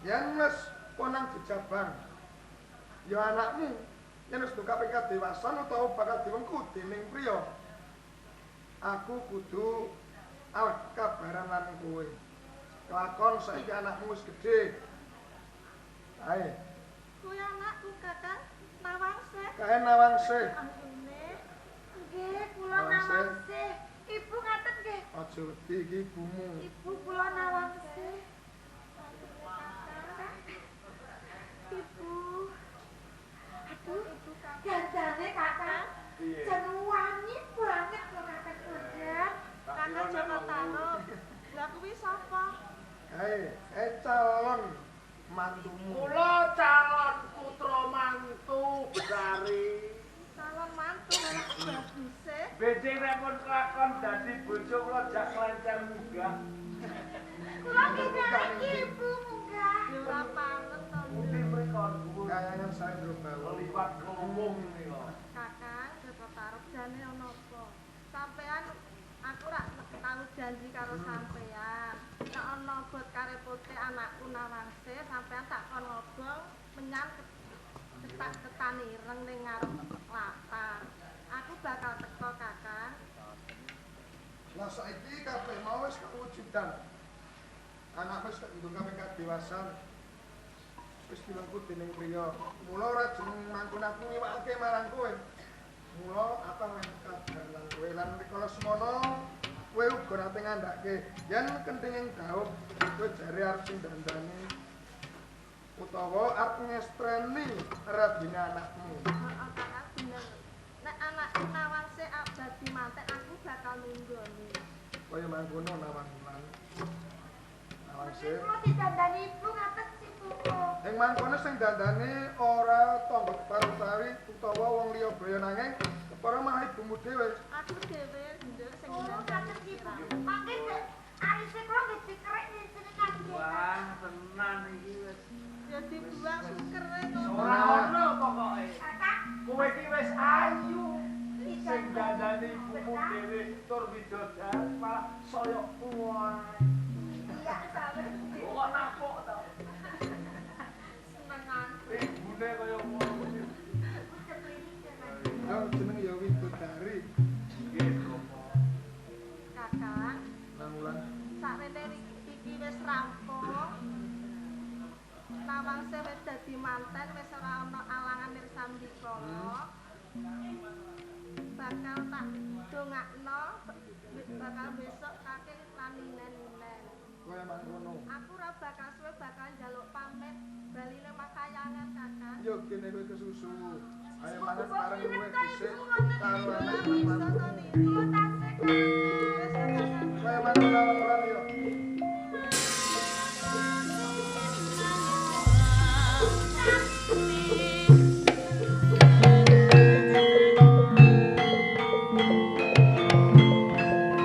Speaker 7: Yen wis konang dijabang, ya anakmu yen wis duka ping kadewasan utawa bakal diwengku dening priya. Aku kudu aweh kabaran lan kowe. Kelakon saiki anakmu wis gedhe. Ae,
Speaker 8: kuwi anakku Kakang Nawangsih.
Speaker 7: kae Nawangsih.
Speaker 8: Ampune. Nggih, kula
Speaker 7: Nawangsih.
Speaker 8: Nawangsih. Ibu ngaten nggih.
Speaker 7: Aja wedi iki ibumu.
Speaker 8: Ibu kula Nawangsih. Ibu. Aduh.
Speaker 6: Becing nek pun kelakon dadi bojo kula jak kelencer munggah.
Speaker 8: Kula nggih ibu munggah. Ya ora pantes to.
Speaker 6: Pundi mriko dhuwur.
Speaker 7: Kayangan saya ndro
Speaker 6: Liwat kelumung nika.
Speaker 8: Kakang, kok arep jane ana apa? Sampean aku ora tau janji karo sampean. Nek ana bot karepote anakku Nawangse, sampean tak kon ngobong menyang cetak ketan ireng ning ngarep latar. Aku bakal teko, Kakang.
Speaker 7: Lah saiki kabeh mau wis kewujudan. Anak wis ndung kabeh kadewasaan. Wis dilengku dening priya. Mula ora jeneng mangkon aku ngiwake marang kowe. Mula apa ngangkat lan kowe lan rikala semono kowe uga nate ngandhake yen kenthinging gaub kowe jare arep sing dandani utawa arep ngestreni rabine anakmu.
Speaker 8: Heeh, Kakang bener. Nek anakku Nawangse abadi mantek aku bakal nunggoni.
Speaker 7: Kaya mangkono Nawanglan. Nawangse.
Speaker 8: Kula didandani ibu ngaten si Buku.
Speaker 7: Ing mangkono sing dandani ora tangga keparo utawi utawa wong liya baya nanging kepara malah ibumu dhewe.
Speaker 8: Aku dhewe nduk sing ngaten si Buku. Mangke arise kula nggih dikerek jenengan nggih.
Speaker 6: Wah, tenan iki wis.
Speaker 8: Ya dibuang sukere to.
Speaker 6: Ora ono pokoke.
Speaker 8: Kakak,
Speaker 6: Kowe iki wis ayu. Sing dandani ibumu dhewe tur widodar malah saya kuat.
Speaker 8: iya sabar.
Speaker 6: Kok napuk to?
Speaker 8: Senengan.
Speaker 6: Ibune kaya ngono.
Speaker 7: Yo jeneng ya Widodari.
Speaker 6: Nggih, Bapak.
Speaker 8: Kakak,
Speaker 7: Nangulan.
Speaker 8: sakwene iki wis rampung. Nawangse wis dadi manten, wis ora ana alangan nirsambikala. Bakal tak dongakno bakal besok kakek lan ninen-ninen.
Speaker 7: Kaya mangkono.
Speaker 8: Aku ora bakal suwe bakal njaluk pamit baline makayangan kakak.
Speaker 7: Yo kene kowe kesusu. Ayo mangan bareng kowe dhisik karo anak
Speaker 8: Bisa
Speaker 7: mantu.
Speaker 8: to niku tasik. Wis kakak.
Speaker 7: Kaya mangkono Nangulan yo.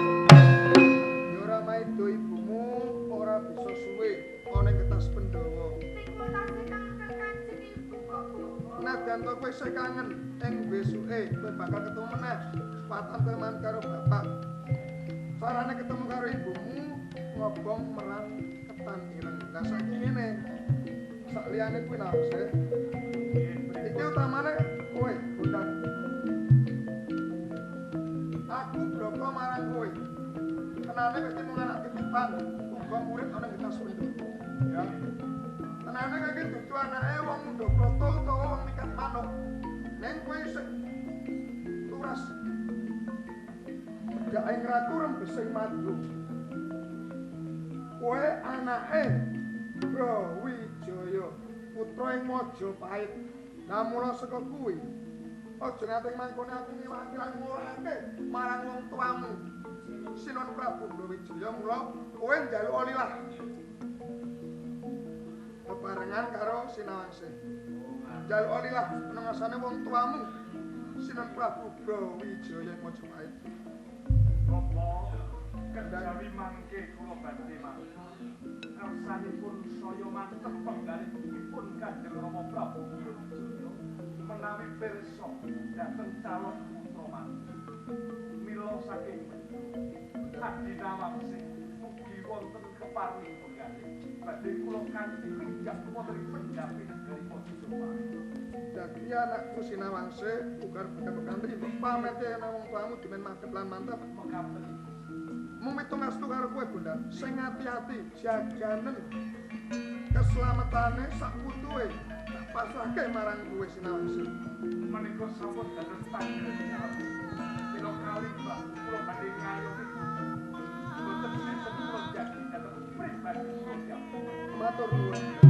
Speaker 7: Yo ora maido ibumu ora bisa suwe ana ing kertas Pandhawa.
Speaker 8: Niku tasik kang kancing ibu kok.
Speaker 7: Najan to kowe isih kangen ing besuke kowe bakal ketemu meneh sepatan teman karo bapak. Carane ketemu karo ibumu ngobong merang ketan ireng. Lah saiki ngene. Sak liyane kuwi Nawangse. Iki utamane kowe, Bondan. Aku bloko marang kowe. Tenane kowe mung anak titipan, uga murid ana ing tas Pandhawa. Ya. Tenane kowe iki dudu anake wong Ndokroto utawa wong Nikat Manuk. Ning kowe sing turas. Gak ing ratu rembesing madu. Kowe anake Brawijaya, putra ing Majapahit. Lah mula saka kuwi aja nganti mangkone aku ngiwaki lan ngurake marang wong tuamu. Sinuwun Prabu Brawijaya mula kowe njaluk olilah. Bebarengan karo Sinawangse. Njaluk olilah penengasane wong tuamu. Sinuwun Prabu Brawijaya ing Majapahit.
Speaker 6: Bapak, kendhawi mangke kula badhe mangke. Rasanipun saya mantep penggalipun Kanjeng Rama Prabu Brawijaya menawi pirsa dhateng calon putra mantu. Mila saking Adi Nawangse mugi wonten kepareng penggalih badhe kula kanthi wijak wonten pendhapi negari Majapahit.
Speaker 7: Dadi anakku Sinawangse ugar bekal-bekal iki pamete ana wong tuamu dimen mantep lan mantep.
Speaker 6: Mekaten
Speaker 7: Mung mitungastu karo kowe, Bondan. Sing ati-ati jaganen keselamatane sak putuhe tak pasrahke marang kowe Sinawangse.
Speaker 6: menika sampun dados tanggung kilo kali Mbak kula badhe ngayomi mboten sinten kula jadi dados pribadi kula.
Speaker 7: Matur nuwun.